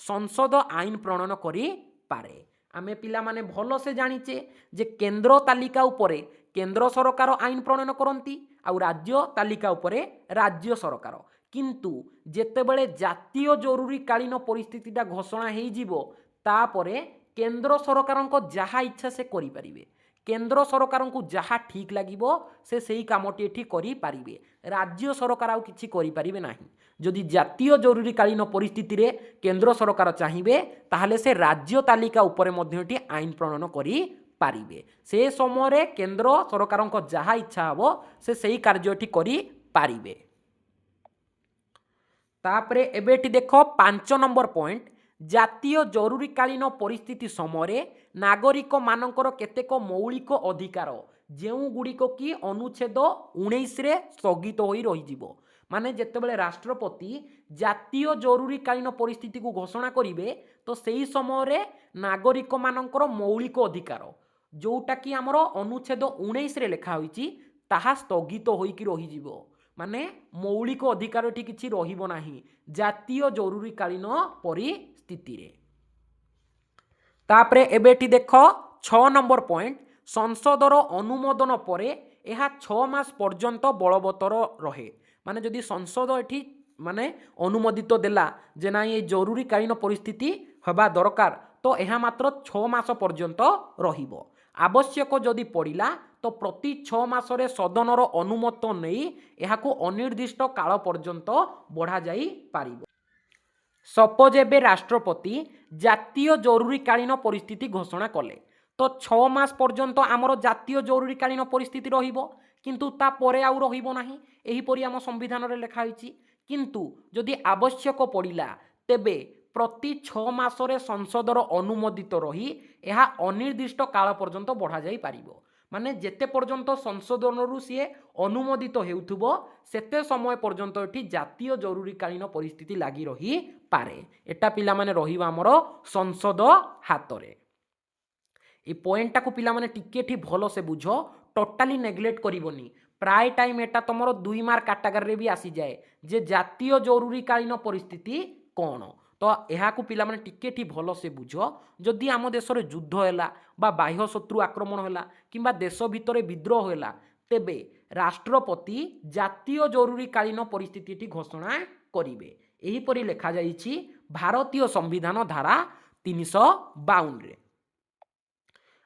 ସଂସଦ ଆଇନ ପ୍ରଣୟନ କରିପାରେ। ଆମେ ପିଲାମାନେ ଭଲସେ ଜାଣିଛେ ଯେ କେନ୍ଦ୍ର ତାଲିକା ଉପରେ କେନ୍ଦ୍ର ସରକାର ଆଇନ ପ୍ରଣୟନ କରନ୍ତି ଆଉ ରାଜ୍ୟ ତାଲିକା ଉପରେ ରାଜ୍ୟ ସରକାର, କିନ୍ତୁ ଯେତେବେଳେ ଜାତୀୟ ଜରୁରୀକାଳୀନ ପରିସ୍ଥିତିଟା ଘୋଷଣା ହେଇଯିବ, ତାପରେ କେନ୍ଦ୍ର ସରକାରଙ୍କ ଯାହା ଇଚ୍ଛା ସେ କରିପାରିବେ। କେନ୍ଦ୍ର ସରକାରଙ୍କୁ ଯାହା ଠିକ୍ ଲାଗିବ ସେ ସେହି କାମଟି ଏଠି କରିପାରିବେ, ରାଜ୍ୟ ସରକାର ଆଉ କିଛି କରିପାରିବେ ନାହିଁ। ଯଦି ଜାତୀୟ ଜରୁରୀକାଳୀନ ପରିସ୍ଥିତିରେ କେନ୍ଦ୍ର ସରକାର ଚାହିଁବେ, ତାହେଲେ ସେ ରାଜ୍ୟ ତାଲିକା ଉପରେ ମଧ୍ୟ ଏଠି ଆଇନ ପ୍ରଣୟନ କରିପାରିବେ। ସେ ସମୟରେ କେନ୍ଦ୍ର ସରକାରଙ୍କ ଯାହା ଇଚ୍ଛା ହେବ ସେ ସେହି କାର୍ଯ୍ୟ ଏଠି କରିପାରିବେ। ତାପରେ ଏବେ ଏଠି ଦେଖ 5 ନମ୍ବର ପଏଣ୍ଟ, ଜାତୀୟ ଜରୁରୀକାଳୀନ ପରିସ୍ଥିତି ସମୟରେ ନାଗରିକମାନଙ୍କର କେତେକ ମୌଳିକ ଅଧିକାର ଯେଉଁଗୁଡ଼ିକ କି ଅନୁଚ୍ଛେଦ 19ରେ ସ୍ଥଗିତ ହୋଇ ରହିଯିବ। ମାନେ ଯେତେବେଳେ ରାଷ୍ଟ୍ରପତି ଜାତୀୟ ଜରୁରୀକାଳୀନ ପରିସ୍ଥିତିକୁ ଘୋଷଣା କରିବେ, ତ ସେହି ସମୟରେ ନାଗରିକମାନଙ୍କର ମୌଳିକ ଅଧିକାର ଯେଉଁଟାକି ଆମର ଅନୁଚ୍ଛେଦ 19ରେ ଲେଖା ହୋଇଛି ତାହା ସ୍ଥଗିତ ହୋଇକି ରହିଯିବ। ମାନେ ମୌଳିକ ଅଧିକାର ଏଠି କିଛି ରହିବ ନାହିଁ ଜାତୀୟ ଜରୁରୀକାଳୀନ ପରିସ୍ଥିତିରେ। ତାପରେ ଏବେ ଏଠି ଦେଖ 6 ନମ୍ବର ପଏଣ୍ଟ, ସଂସଦର ଅନୁମୋଦନ ପରେ ଏହା 6 ମାସ ପର୍ଯ୍ୟନ୍ତ ବଳବତ୍ତର ରହେ। ମାନେ ଯଦି ସଂସଦ ଏଠି ମାନେ ଅନୁମୋଦିତ ଦେଲା ଯେ ନାଇଁ ଏ ଜରୁରୀକାଳୀନ ପରିସ୍ଥିତି ହେବା ଦରକାର, ତ ଏହା ମାତ୍ର 6 ମାସ ପର୍ଯ୍ୟନ୍ତ ରହିବ। ଆବଶ୍ୟକ ଯଦି ପଡ଼ିଲା ତ ପ୍ରତି 6 ମାସରେ ସଦନର ଅନୁମୋଦନ ନେଇ ଏହାକୁ ଅନିର୍ଦ୍ଦିଷ୍ଟ କାଳ ପର୍ଯ୍ୟନ୍ତ ବଢ଼ାଯାଇପାରିବ। ସପୋଜ ଏବେ ରାଷ୍ଟ୍ରପତି ଜାତୀୟ ଜରୁରୀକାଳୀନ ପରିସ୍ଥିତି ଘୋଷଣା କଲେ, ତ 6 ମାସ ପର୍ଯ୍ୟନ୍ତ ଆମର ଜାତୀୟ ଜରୁରୀକାଳୀନ ପରିସ୍ଥିତି ରହିବ, କିନ୍ତୁ ତାପରେ ଆଉ ରହିବ ନାହିଁ। ଏହିପରି ଆମ ସମ୍ବିଧାନରେ ଲେଖା ହୋଇଛି। କିନ୍ତୁ ଯଦି ଆବଶ୍ୟକ ପଡ଼ିଲା, ତେବେ ପ୍ରତି 6 ମାସରେ ସଂସଦର ଅନୁମୋଦିତ ରହି ଏହା ଅନିର୍ଦ୍ଦିଷ୍ଟ କାଳ ପର୍ଯ୍ୟନ୍ତ ବଢ଼ାଯାଇପାରିବ। ମାନେ ଯେତେ ପର୍ଯ୍ୟନ୍ତ ସଂଶୋଧନରୁ ସିଏ ଅନୁମୋଦିତ ହେଉଥିବ ସେତେ ସମୟ ପର୍ଯ୍ୟନ୍ତ ଏଠି ଜାତୀୟ ଜରୁରୀକାଳୀନ ପରିସ୍ଥିତି ଲାଗି ରହିପାରେ। ଏଟା ପିଲାମାନେ ରହିବ ଆମର ସଂସଦ ହାତରେ। এই পয়েন্টটাକୁ ପିଲାମାନେ ଟିକେ ଏଠି ଭଲସେ ବୁଝ, ଟୋଟାଲି ନେଗ୍ଲେକ୍ଟ କରିବନି। ପ୍ରାୟ ଟାଇମ୍ ଏଟା ତୁମର 2 ମାର୍କ କାଟାଗୋରୀରେ ବି ଆସିଯାଏ ଯେ ଜାତୀୟ ଜରୁରୀକାଳୀନ ପରିସ୍ଥିତି କ'ଣ। ତ ଏହାକୁ ପିଲାମାନେ ଟିକେ ଏଠି ଭଲସେ ବୁଝ। ଯଦି ଆମ ଦେଶରେ ଯୁଦ୍ଧ ହେଲା ବା ବାହ୍ୟ ଶତ୍ରୁ ଆକ୍ରମଣ ହେଲା କିମ୍ବା ଦେଶ ଭିତରେ ବିଦ୍ରୋହ ହେଲା, ତେବେ ରାଷ୍ଟ୍ରପତି ଜାତୀୟ ଜରୁରୀକାଳୀନ ପରିସ୍ଥିତିଟି ଘୋଷଣା କରିବେ। ଏହିପରି ଲେଖାଯାଇଛି ଭାରତୀୟ ସମ୍ବିଧାନ ଧାରା 352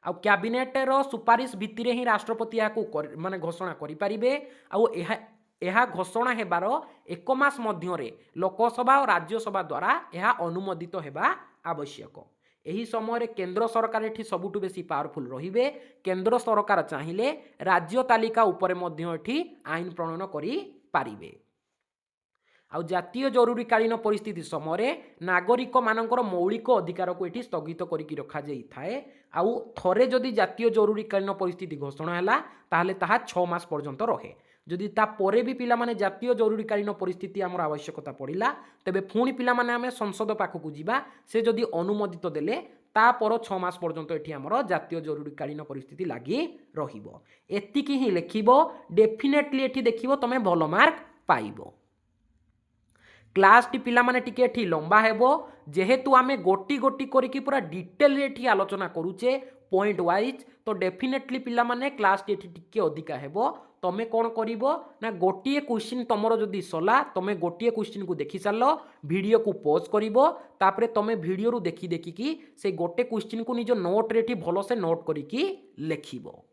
आउ कैबिनेटर सुपारिश भित्तिरे ही राष्ट्रपति माने घोषणा करें आउ घोषणा हेबार 1 मास मध्य लोकसभा और राज्यसभा द्वारा यह अनुमोदित हेबा आवश्यक। यही समय केंद्र सरकार एठी सबुठु बेसी पावरफुल रहिबे। केंद्र सरकार चाहिए राज्य तालिका उपरे मध्य एठी आईन प्रणयन करि पारिबे। आउ जातीय जरूरीकालीन परिस्थिति समय नागरिक मानकर मौलिक अधिकार को एठी स्थगित करिक रखा जाई थाए। आउ थरे जदि जातीय जरूरीकालीन परिस्थिति घोषणा हैला ताहले ताहा 6 मास पर्यंत रहे। जदि ता परे भी पिला माने जातीय जरूरीकालीन परिस्थिति आमर आवश्यकता पड़िला तेबे पुणी पिला माने आमे संसद पाखकु जीवा से जदि अनुमोदित देले ता पर 6 मास पर्यंत एठी आमर जातीय जरूरीकालीन परिस्थिति लागि रहिबो। एतिकी ही लेखिबो डेफिनेटली एठी देखिबो तमे भलो मार्क पाइबो। क्लास टी पिला माने टिके एठी लंबा हेबो जेहेतु आमे गोटी गोटी करिकी पूरा डिटेल रे एठी आलोचना करूचे पॉइंट वाइज तो डेफिनेटली पिला माने क्लास टी एठी टिके अधिका हेबो। तमे कोन करिवो ना गोटिए क्वेश्चन तमरो जदी सला तमे गोटिए क्वेश्चन को देखि सारलो वीडियो को पॉज करिवो तापरे तमे वीडियो रु देखि देखि की से गोटे क्वेश्चन को निजो नोट रे एठी भलो से नोट करिकी लेखिवो।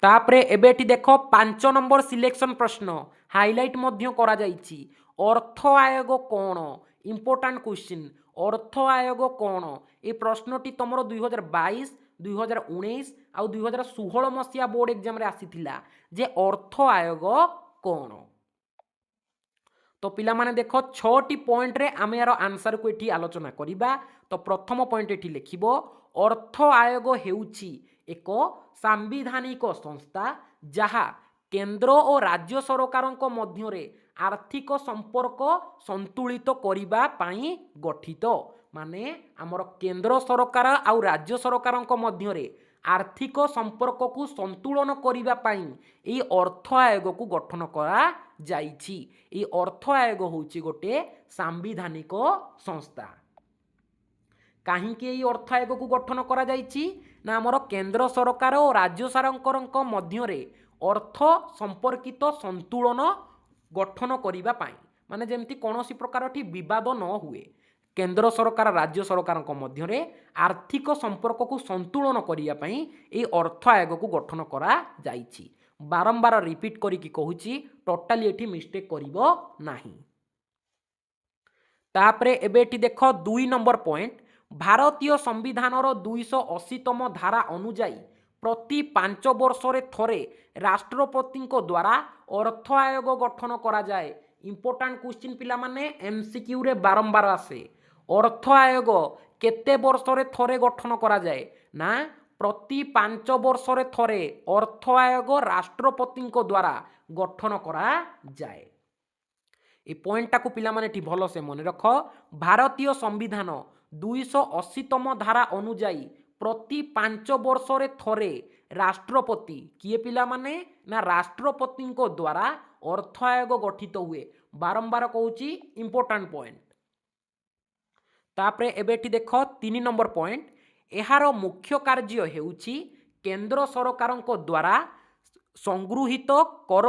तापरे एबे एठी देखो 5 नंबर सिलेक्शन प्रश्न हाइलाइट मध्य करा जाईची। अर्थ आयोग कौन इंपोर्टेंट क्वेश्चन अर्थ आयोग कौन ए प्रश्नटी तुमर 2022 2019 आउ 2016 मसीहा बोर्ड एग्जाम रे आसीथिला जे अर्थ आयोग कौन। तो पिला माने देखो 6टी पॉइंट रे आमे यार आंसर को एठी आलोचना करिबा। तो प्रथम पॉइंट एठी लेखिबो अर्थ आयोग हेउची एक सांविधानिक संस्था जहा केंद्र और राज्य सरकारों मध्य रे आर्थिक संपर्क संतुलित करिबा पाई गठित। माने आमर केंद्र सरकार आउ राज्य सरकारों मध्य रे आर्थिक संपर्क को संतुलन करिबा पाई एई अर्थ आयोग को गठन करा जाईछि। एई अर्थ आयोग होउछि गोटे सांविधानिक संस्था। काहींकि एई अर्थ आयोग को गठन करा जाईछि ना आमर केंद्र सरकार और राज्य सरकारों मध्य रे अर्थ संपर्कित संतुलन गठन करिबा पाई माने जेमती कोनोसी प्रकार ठी विवाद न हुए केंद्र सरकार राज्य सरकार मध्य रे आर्थिक संपर्क को संतुलन करिया पाई ए अर्थ आयोग को गठन करा जाईछि। बारंबार रिपीट करिकी कहूची टोटाली एठी मिस्टेक करिवो नाही। तापरे एबे एठी देखो 2 नंबर पॉइंट भारतीय संविधान 280तम धारा अनुजाई प्रति 5 वर्ष रे थरे राष्ट्रपति द्वारा अर्थ आयोग गठन करा जाए। इंपोर्टेंट क्वेश्चन पिला माने एमसीक्यू रे बारंबार आसे। अर्थ आयोग केते वर्ष रे थरे गठन करा जाए ना प्रति 5 वर्ष रे थरे अर्थ आयोग राष्ट्रपति द्वारा गठन करा जाए। ए पॉइंट को पिला माने ठी भलो से मन रख। भारतीय संविधान 280तम धारा अनुजाई प्रति 5 वर्ष रे थरे राष्ट्रपति किए पिला माने ना राष्ट्रपति द्वारा अर्थ आयोग गठित हुए। बारंबार कहूची इंपोर्टेंट पॉइंट। तापरे एबेठी देखो 3 नंबर पॉइंट एहार मुख्य कार्य हेउची केंद्र सरकारों द्वारा संगृहीत कर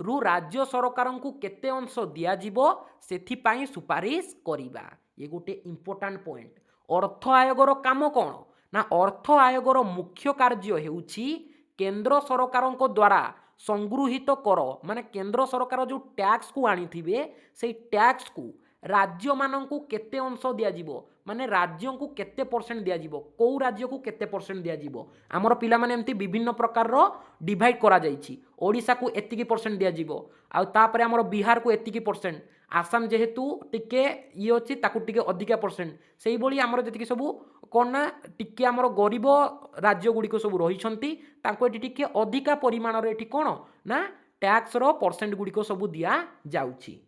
रु राज्य सरकार को केते अंश दिया जिवो सेथि पाई सुपारिश करिबा। ये गोटे इंपोर्टेंट पॉइंट। अर्थ आयोगर काम कौन ना अर्थ आयोगर मुख्य कार्य हेउची केंद्र सरकारों द्वारा संगृहीत कर माने केंद्र सरकार जो टैक्स को आनी थिबे से टैक्स को राज्य माननकु केते अंश दिया जिवो माने राज्यों को केते परसेंट दिया जिवो को राज्य को केते परसेंट दिया जिवो। आमर पिला माने एमती विभिन्न प्रकार रो डिवाइड करा जाईछि। ओडिशा को एतिकी परसेंट दिया जिवो आ तापरे आमर बिहार को एतिकी परसेंट आसाम जेहेतु टिके ये अछि ताकु टिके अधिका परसेंट सेही बोली आमर जतिकी सबु कोन ना टिके आमर गरीब राज्य गुडी को सबु रहिछंती ताको एटी टिके अधिका परिमाण रे एटी कोन ना टैक्स रो परसेंट गुडी को सबु दिया जाउछि।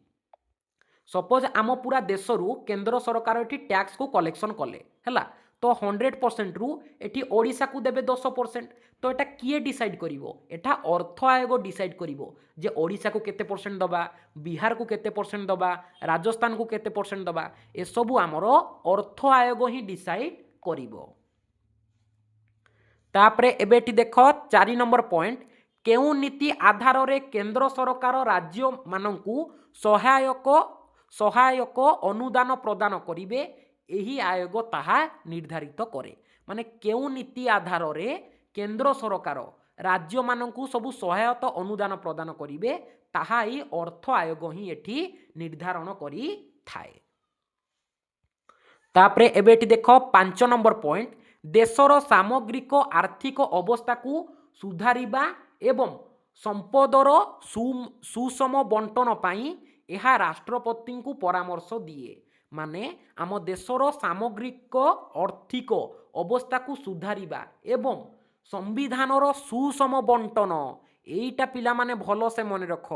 सपोज आम पूरा देश रु केंद्र सरकार एटी टैक्स को कलेक्शन कले हैला तो 100% रु एटी ओडिशा को देबे 10%। तो एटा किए डिसाइड करिवो एटा अर्थ आयोग डिसाइड करिवो जे ओडिशा को केते परसेंट दबा बिहार को केते परसेंट दबा राजस्थान को केते परसेंट दबा ए सबु हमरो अर्थ आयोग ही डिसाइड करिवो। तापरे एबेटी देखो 4 नंबर पॉइंट केउ नीति आधार रे केंद्र सरकार राज्य माननकु सहायक अनुदान प्रदान करिवे यही आयोग ताहा निर्धारित करे माने केउ नीति आधार रे केंद्र सरकार राज्य मानकू सबु सहायता अनुदान प्रदान करिवे ताहा ही अर्थ आयोग ही एठी निर्धारण करी थाए। तापरे एबे एठी देखो 5 नंबर पॉइंट देशर सामग्रिक आर्थिक अवस्था को सुधारिबा एवं संपदर सुसम बंटन पाई यह राष्ट्रपति को परामर्श दिए माने आम देशर सामग्रिक आर्थिक अवस्था को सुधारिबा एवं संविधानर सुसम बंटन एटा पिला माने भलो से मन रख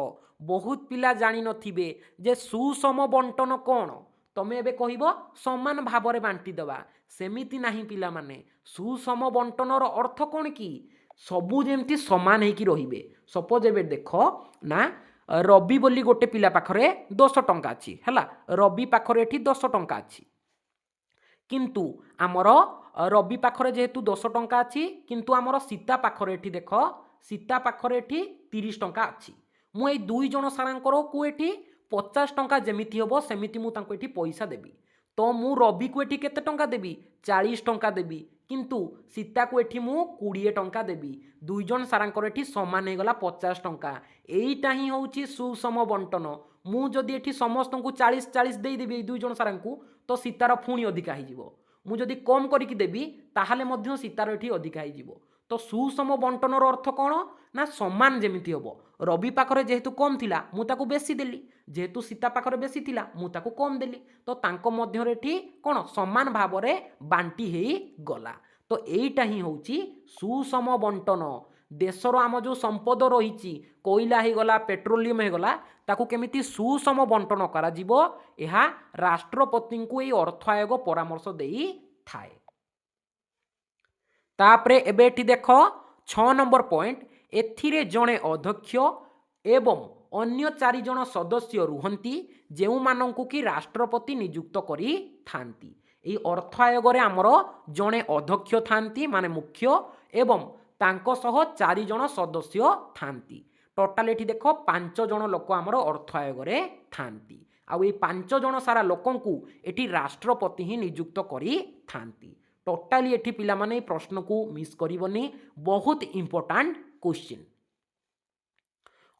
बहुत पिला जानी नथिबे जे सुसम बंटन कौन तमे एबे कहिबो समान भाव में बांटी दवा सेमिति नहीं पिला माने सुसम बंटनर अर्थ कौन कि सबू जेमती समान होगी रहिबे सपोज एबे देख ना रवि बोली गोटे पिला पाखरे 10 टंका अच्छी है रवि पाखरे एठी 10 टंका अच्छी किंतु आमर रवि पाखरे जेहेतु 10 टंका अच्छी किंतु आमर सीता पाखरे एठी देख सीता पाखरे एठी 30 टंका अच्छी मु ए दुई जन सारांकर को एठी 50 टंका जमिति होबो सेमिति मु तांको एठी पैसा देबी तो मु रवि को एठी केते टंका देबी 40 टंका देबी किंतु सीता को एठी मु 20 टंका देबी दुई जन सारांकर एठी समान हे गला 50 टंका एईटा ही होउची सुसम बंटन मु जदि एठी समस्त को 40 40 देई देबी दुई जन सारांकू तो सीतार पुणी अधिका ही जीवो मु जदि कम करिकि देबी ताहाले मध्य सीतार एठी अधिका ही जीवो तो सुसम बंटनर अर्थ कौन ना समान जेमिति होबो रवि पाखरे जेहेतु कम थिला मु ताकू बेसी देली जेहेतु सीता पाखरे बेसी थिला मु ताकू कम देली तो तांको मध्य एठी कौन समान भाव में बांटी हेई गला तो एईटा ही होउची सुसम बंटन देशर आम जो संपद रही कोईला हो गला पेट्रोलियम हो गला ताकू केमिति सुसम बंटन करा जिवो एहा राष्ट्रपति को ये अर्थ आयोग परामर्श देई थाए। तापरे एबे एठी देख 6 नंबर पॉइंट एथिरे जणे अध्यक्ष एवं अन्य 4 जन सदस्य रुहंती जेउ मानंकु कि राष्ट्रपति नियुक्त करी थांती एई अर्थ आयोग रे आमर जणे अध्यक्ष थांती माने मुख्य एवं तांको सह 4 जन सदस्य थांती टोटाल एठी देख 5 जन लोक आमर अर्थ आयोग रे थांती आ ए 5 जन सारा लोकंकु एठी राष्ट्रपति ही नियुक्त करी थांती टोटाली एठी पिला माने प्रश्न को मिस करिवनी बहुत इंपोर्टेंट क्वेश्चन।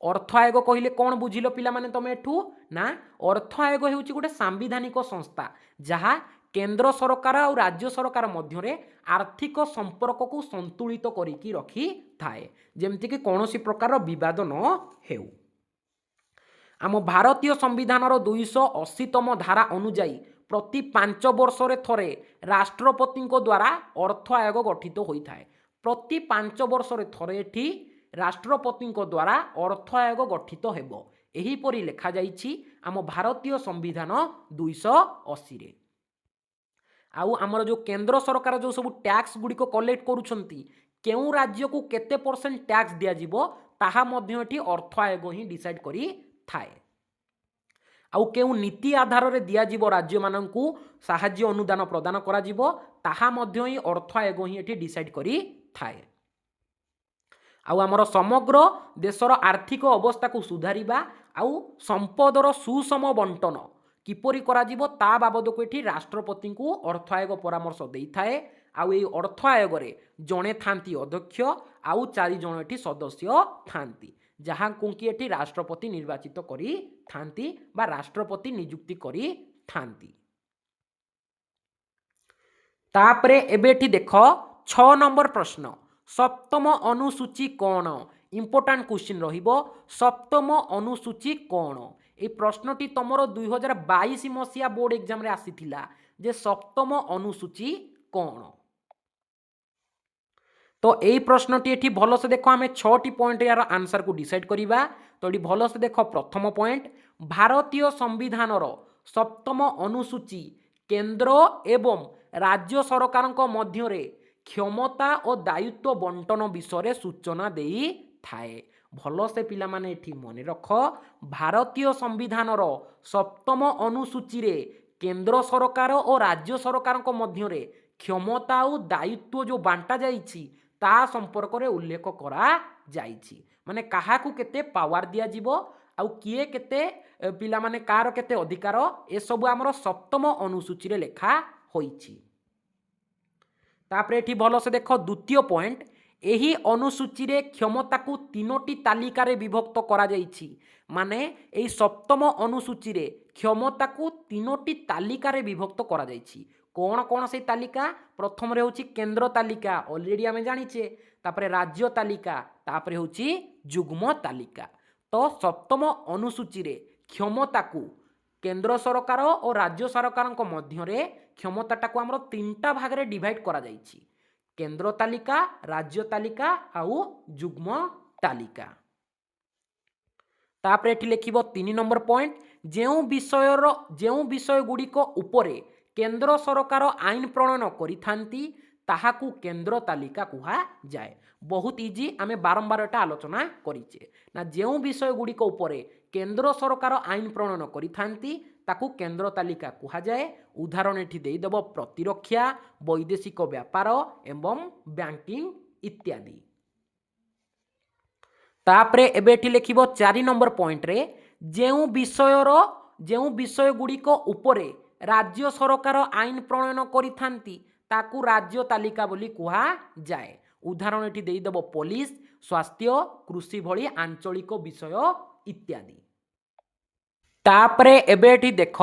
अर्थ आयोग कहले कौन बुझिलो पिला माने तमे एठू ना अर्थ आयोग हेउची गोटे सांविधानिक संस्था जहा केंद्र सरकार और राज्य सरकार मध्य आर्थिक संपर्क को संतुलित करिकी रखी थाए जेमति कि कौनसी प्रकार विवाद न हेउ। आम भारतीय संविधान 280तम धारा अनुजाई प्रति 5 वर्ष रे थरे राष्ट्रपति द्वारा अर्थ आयोग गठित होता है प्रति 5 वर्ष रे थरे एठी राष्ट्रपति द्वारा अर्थ आयोग गठित हेबो एहीपरि लेखा जाइछि आम भारतीय संविधान 280 रे। आउ आमर जो केंद्र सरकार जो सब टैक्स गुड़ी को कलेक्ट करुछंती केउ राज्य को केते % टैक्स दिया जिवो ताहा मध्य एठी अर्थ आयोग ही डिसाइड करी थाए आउ केउ नीति आधार रे दिया जिवो राज्य माननकू साहाय्य अनुदान प्रदान करा जिवो ताहा मध्य ही अर्थ आयोग ही एठी डिसाइड करी थाए। आउ आमर समग्र देशर आर्थिक अवस्था को सुधारिबा आउ संपदर सुसम बंटन किपरि करा जिवो ता बाबद को एठी राष्ट्रपति को अर्थ आयोग परामर्श देई थाए आउ ए अर्थ आयोग रे जणे थांती अध्यक्ष आउ 4 जण एठी सदस्य थांती जहाँ कुंकी एठी राष्ट्रपति निर्वाचित करी थांती बा राष्ट्रपति नियुक्ति करी थांती। तापरे एबे एठी देख 6 नंबर प्रश्न सप्तम अनुसूची कौन इंपोर्टेंट क्वेश्चन रहिबो सप्तम अनुसूची कौन ए प्रश्नटी तमरो 2022 मसिया बोर्ड एग्जाम रे आसीथिला जे सप्तम अनुसूची कौन तो यही प्रश्नटी एठी भलो से देखो आमे 6टी पॉइंट यार आंसर को डिसाइड करिबा तो एठी भलो से देखो प्रथम पॉइंट भारतीय संविधानर सप्तम अनुसूची केंद्र एवं राज्य सरकारक मध्य रे क्षमता और दायित्व बंटन विषय सूचना देई थाए भलो से पिला माने एठी मने रख भारतीय संविधानर सप्तम अनुसूची रे केंद्र सरकार और राज्य सरकारक मध्य रे क्षमता और दायित्व जो बांटा जाइछि ता संपर्क रे उल्लेख करा जाइछि माने काहाकू केते पावर दिया जिवो आउ किए केते पिला माने कार केते अधिकार ए सब हमर सप्तम अनुसूची रे लेखा होइछि। तापरे एठी भल से देख द्वितीय पॉइंट, एही अनुसूची रे क्षमता को तीनोटी तालिकार विभक्त करा जाइछि। माने एही सप्तम अनुसूची रे क्षमता को तीनोटी तालिकार विभक्त करा जाइछि। कौन कौन से तालिका? प्रथम रे होछि केंद्र तालिका, ऑलरेडी आमे जानिछे। तापरे राज्य तालिका, तापरे होछि जुग्म तालिका। तो सप्तम अनुसूची रे क्षमता को केंद्र सरकार और राज्य सरकार मध्य रे क्षमताटा को आमर तीनटा भाग रे डिवाइड करा जाइछि। केंद्र तालिका, राज्य तालिका आउ जुग्म तालिका। तापरे एठी लिखिबो 3 नंबर पॉइंट, जेउ विषय गुड़िक उपरे केंद्र सरकार आईन प्रणयन करिथांती ताहाकू केंद्र तालिका कुहा जाए। बहुत इजी, आमे बारंबार एटा आलोचना करिचे ना। जेउ विषय गुड़िक उपरे केंद्र सरकार आईन प्रणयन करिथांती ताकू केंद्र तालिका कुहा जाए। उदाहरण एठी देई देबो प्रतिरक्षा, वैदेशिक व्यापार एवं बैंकिंग इत्यादि। तापरे एबे एठी लिखिबो 4 नंबर पॉइंट रे, जेउ विषय गुड़िक उपरे राज्य सरकार आईन प्रणयन करिथांती ताकू राज्य तालिका बोली कुहा जाए। उदाहरण एठी देई देबो पुलिस, स्वास्थ्य, कृषि भली आंचलिक विषय इत्यादि। तापरे एबे एठी देख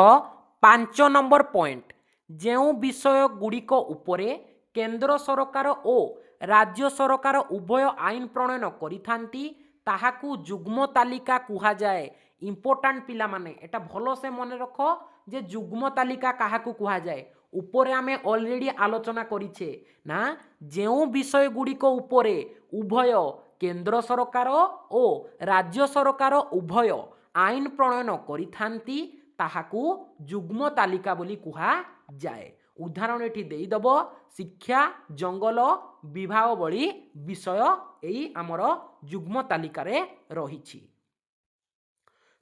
5 नंबर पॉइंट, जेउ विषय गुड़िक उपरे केंद्र सरकार ओ राज्य सरकार उभय आईन प्रणयन करिथांती ताहाकू जुग्म तालिका कुहा जाए। इंपोर्टेंट पिला माने एटा भलो से मन रख जे जुग्म तालिका काहाकू कुहा जाए। उपरे आमे ऑलरेडी आलोचना करिछे ना, जेउ विषय गुड़िक उपरे उभय केंद्र सरकार ओ राज्य सरकार उभय आईन प्रणयन करिथांती ताहाकू जुग्म तालिका बोली कुहा जाए। उदाहरण एठी देई दबो शिक्षा, जंगल, विभाग भली विषय एई आमर जुग्म तालिका रे रहिछि।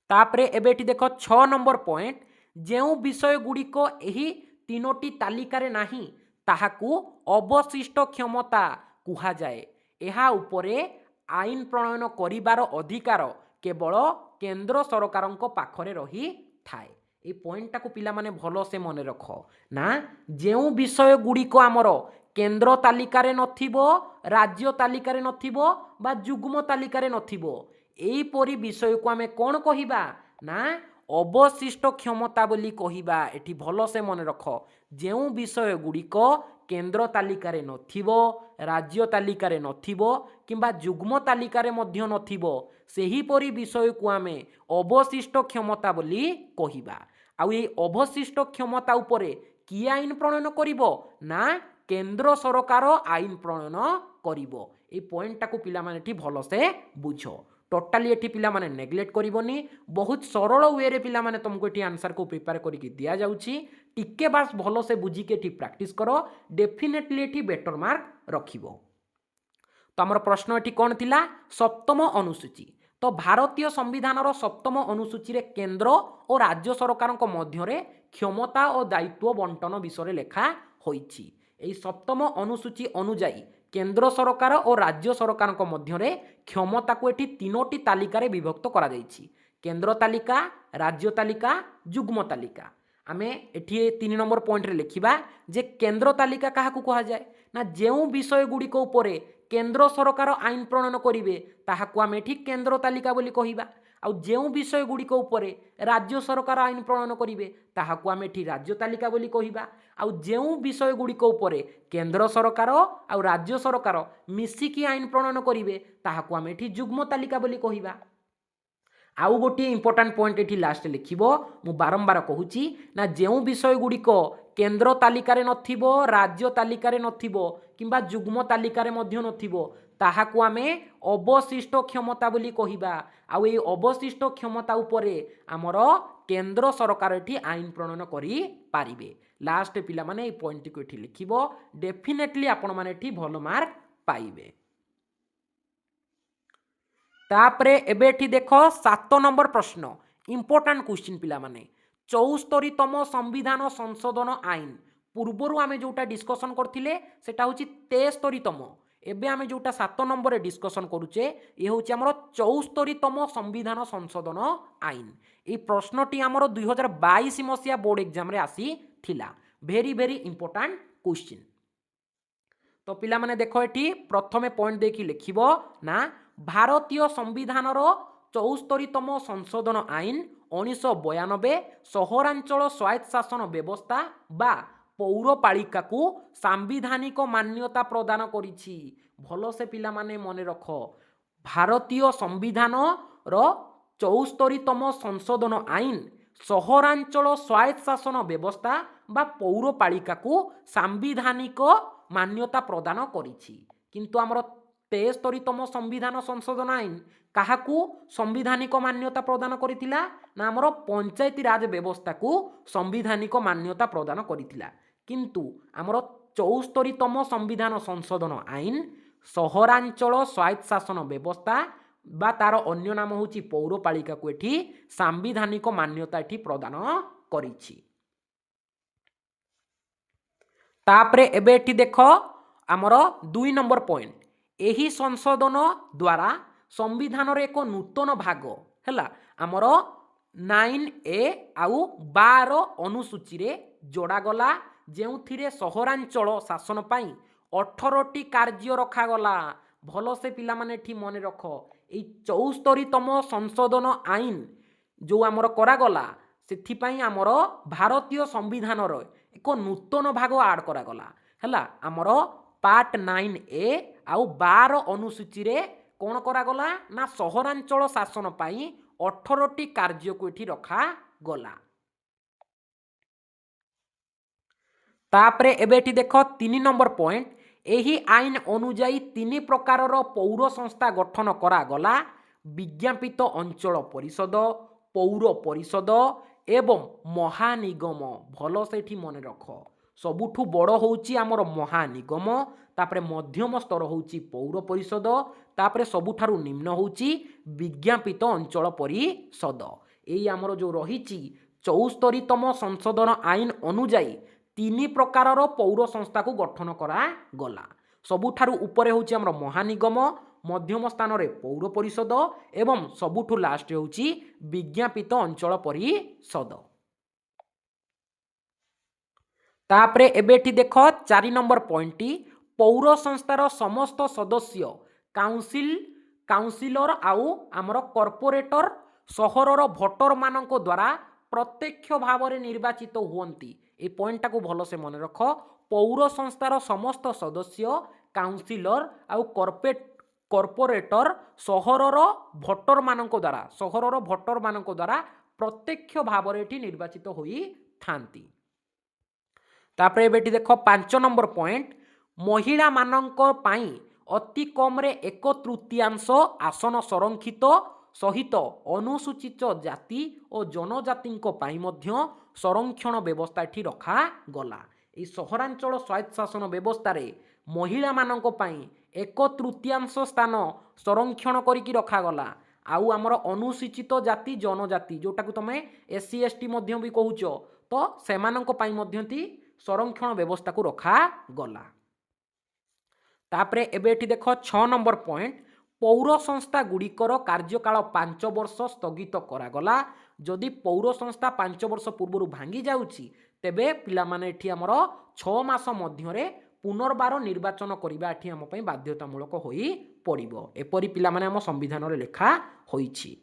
तापरे एबे एठी देखो 6 नंबर पॉइंट, जेउ विषय गुड़िक एही तीनोटी तालिका रे नाही ताहाकू अवशिष्ट क्षमता कुहा जाए। एहा उपरे आईन प्रणयन करिबार अधिकार केवल केंद्र सरकारक पाखरे रही थाए। ए पॉइंटा को पिला माने भलो से मन रख ना, जेउ विषय गुड़िक आमर केंद्र तालिका रे नथिबो, राज्य तालिका रे नथिबो बा जुग्म तालिका रे नथिबो, एई परी विषय को आमे कोन कहिबा ना अवशिष्ट क्षमता बोली कहिबा। एठी भलो से मन रख, जेउ विषय गुड़िक केंद्र तालिका रे नथिबो, राज्य तालिका रे नथिबो किंबा जुग्म तालिका रे मध्य नथिबो, सेही परी विषय को आमे अवशिष्ट क्षमता बोली कहिबा। आउ ए अवशिष्ट क्षमता उपरे कि आईन प्रणयन करिवो ना केंद्र सरकार आईन प्रणयन करिवो। ए पॉइंट टाको पिला माने एठी भलो से बुझो। टोटाली एठी पिला माने नेग्लेक्ट करिवोनी। बहुत सरल वे रे पिला माने तुमको एठी आंसर को प्रिपेयर करिकि दिया जाउची। टिके बास भलो से बुझी के एठी प्रैक्टिस करो, डेफिनेटली एठी बेटर मार्क रखिवो। तो हमर प्रश्न एठी कोन थिला? सप्तम अनुसूची। तो भारतीय संविधान सप्तम अनुसूची रे केंद्र और राज्य सरकार मध्य रे क्षमता और दायित्व बंटन विषय लेखा होइछि। एई सप्तम अनुसूची अनुଯାयी केंद्र सरकार और राज्य सरकार मध्य रे क्षमता को एठी तीनोटी तालिका रे विभक्त करा जाइछि। केंद्र तालिका, राज्य तालिका, जुग्म तालिका। आमे एठी 3 नंबर पॉइंट रे लिखिबा जे केंद्र तालिका काहाकू कहा जाए ना, जेउ विषय गुड़िक उपरे केंद्र सरकार आईन प्रणयन करिवे ताहाकू आमे एठी केंद्र तालिका बोली कहिबा। आउ जेउ विषय गुड़िक उपरे राज्य सरकार आईन प्रणयन करिवे ताहाकू आमे एठी राज्य तालिका बोली कहिबा। आउ जेउ विषय गुड़िक उपरे केंद्र सरकार आउ राज्य सरकार मिसिकी आईन प्रणयन करिवे ताहाकू आमे एठी जुग्म तालिका बोली कहिबा। आउ गोटे इंपोर्टेंट पॉइंट एठी लास्ट लिखिबो, मु बारंबार कहूची ना, जेउ विषय गुड़िक केंद्र तालिका रे नथिबो, राज्य तालिका रे नथिबो किंबा जुग्म तालिका रे मध्य नथिबो ताहाकू आमे अवशिष्ट क्षमता बोली कहिबा। आउ ए अवशिष्ट क्षमता उपरे आमर केंद्र सरकार एठी आईन प्रणयन करि पारिबे। लास्ट पिला माने ए पॉइंट को एठी लिखिबो, डेफिनेटली आपण माने एठी भलो मार्क पाइबे। तापरे एबे एठी देखो 7 नंबर प्रश्न, इंपोर्टेंट क्वेश्चन पिला माने। 74तम संविधान संशोधन आईन पूर्वरु आमे जोटा डिस्कशन करथिले सेटा होची 73तम। एबे आमे जोटा 7 नंबर रे डिस्कशन करूचे ए होची हमरो 74तम संविधान संशोधन आईन। ए प्रश्नटी हमरो 2022 मसिया बोर्ड एग्जाम रे आसी थिला। भेरी भेरी इंपोर्टाट क्वेश्चन। तो पिला माने देखो एटी प्रथमे पॉइंट देखि लिखिबो ना भारतीय संविधान 74तम संशोधन आईन 1992 सहरांचल स्वायत्त शासन व्यवस्था बा पौरपालिका को सांविधानिक मान्यता प्रदान करिछि। भलो से पिला माने मने रख भारतीय संविधान 74तम संशोधन आईन सहरांचल स्वायत्त शासन व्यवस्था बा पौरपालिका को सांविधानिक मान्यता प्रदान करिछि। किंतु आमर 73तम संविधान संशोधन आईन काहाकू संविधानिक मान्यता प्रदान करिथिला ना आमर पंचायती राज व्यवस्था को संविधानिक मान्यता प्रदान करिथिला। किंतु आमर 74तम संविधान संशोधन आईन सहरांचल स्वायत्त शासन व्यवस्था बा तार अन्य नाम होची पौरपालिका को एठी सांविधानिक मान्यता एठी प्रदान करिछि। तापरे एबे एठी देखो आमर 2 नंबर पॉइंट एही संशोधन द्वारा संविधान रे एक नूतन भाग हैला आमर 9A आउ 12 अनुसूची रे जोड़ा गला जेउथिरे सहरांचल शासन पाई 18टी कार्य रखा गला। भलो से पिला माने एठी मने रख ए 74तम संशोधन आईन जो आमर करा गला सेथि पाई आमर भारतीय संविधान रो एक नूतन भाग आड करा गला हैला आमर पार्ट 9A आउ 12 अनुसूची रे कोन करा गला ना सहरांचल शासन पाई 18टी कार्य को एठी रखा गला। तापरे एबे एठी देखो 3 नंबर पॉइंट एही आईन अनुजाई 3 प्रकार पौर संस्था गठन करा गला विज्ञापित अंचल परिषद पौर परिषद एवं महानिगम। भलो से एठी मने रख सबुठु बड़ होउची आमर महानिगम तापरे मध्यम स्तर होउची पौर परिषद तापरे सबुठारु निम्न होउची विज्ञापित अंचल परिषद। एई आमर जो रहिची 74तम संशोधन आईन अनुजाई 3 प्रकार पौर संस्था को गठन करा गला। सबुठारु उपरे होउची आमर महानिगम मध्यम स्थान रे पौर परिषद एवं सबुठु लास्ट होउची विज्ञापित अंचल परिषद। तापरे एबेठी देखो 4 नंबर पॉइंट पौर संस्थार समस्त सदस्य काउंसिलर आउ आमर कॉर्पोरेटर सहरर भोटर मानक द्वारा प्रत्यक्ष भाव में निर्वाचित हुअंती। ए पॉइंट को भलो से मन रख पौर संस्थार समस्त सदस्य काउंसिलर आउ कॉर्पोरेटर सहरर भोटर मानक द्वारा प्रत्यक्ष भाव में निर्वाचित होई थांती। तापरे बेटी देखो 5 नंबर पॉइंट महिला मानक पाई अति कम रे 1/3 आसन संरक्षित सहित अनुसूचित जाति और जनजाति पाई मध्य संरक्षण व्यवस्था एठी रखा गला। ए सहरांचल स्वायत्त शासन व्यवस्था रे महिला मानक पाई 1/3 स्थान संरक्षण करिकी रखा गला। आउ आमर अनुसूचित जाति जनजाति जोटा को तमे SC ST मध्य भी कहूच तो सेमानक पाई मध्यती संरक्षण व्यवस्था को रखा गला। तापरे एबे एठी देखो 6 नंबर पॉइंट पौर संस्था गुड़िकर कार्यकाल 5 वर्ष स्थगित करागला। जदि पौर संस्था 5 वर्ष पूर्व भांगी जाउची तेबे पिला माने एठी हमर 6 मास मध्यरे पुनर्बार निर्वाचन करिबा एठी हम पई बाध्यतामूलक होई पड़िबो। एपरि पिला माने हम संविधान रे लेखा होईची।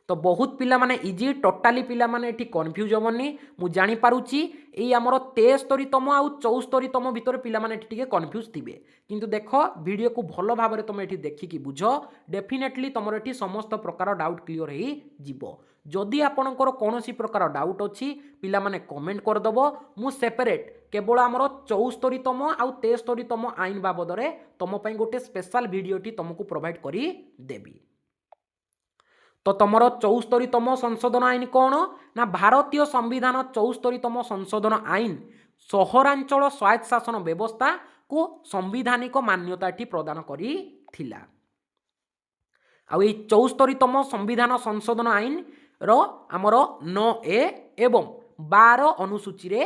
तो बहुत पिला माने इजी टोटाली पिला माने एठी कन्फ्यूज होबनी मु जानि पारुची एई हमर 73तम आउ 74तम भितर पिला माने एठी टिके कन्फ्यूज थिबे। किंतु देखो वीडियो को भलो भाबरे तुम एठी देखि कि बुझो डेफिनेटली तुमर एठी समस्त प्रकार डाउट क्लियर हेई जिवो। जदि आपनकर कोनोसी प्रकार डाउट अछि पिला माने कमेंट कर दबो मु सेपरेट केवल हमर 74तम आउ 73तम आईन बाबदरे तुम पई गोटे स्पेशल वीडियोटी तुमको प्रोवाइड करी देबी। तो तुमर 74तम संशोधन आईन कौन ना भारतीय संविधान 74तम संशोधन आईन सहरांचल स्वायत्त शासन व्यवस्था को संविधानिक मान्यता प्रदान करी थिला। आ 74तम संविधान संशोधन आईन रो आमर 9A एवं 12 अनुसूची रे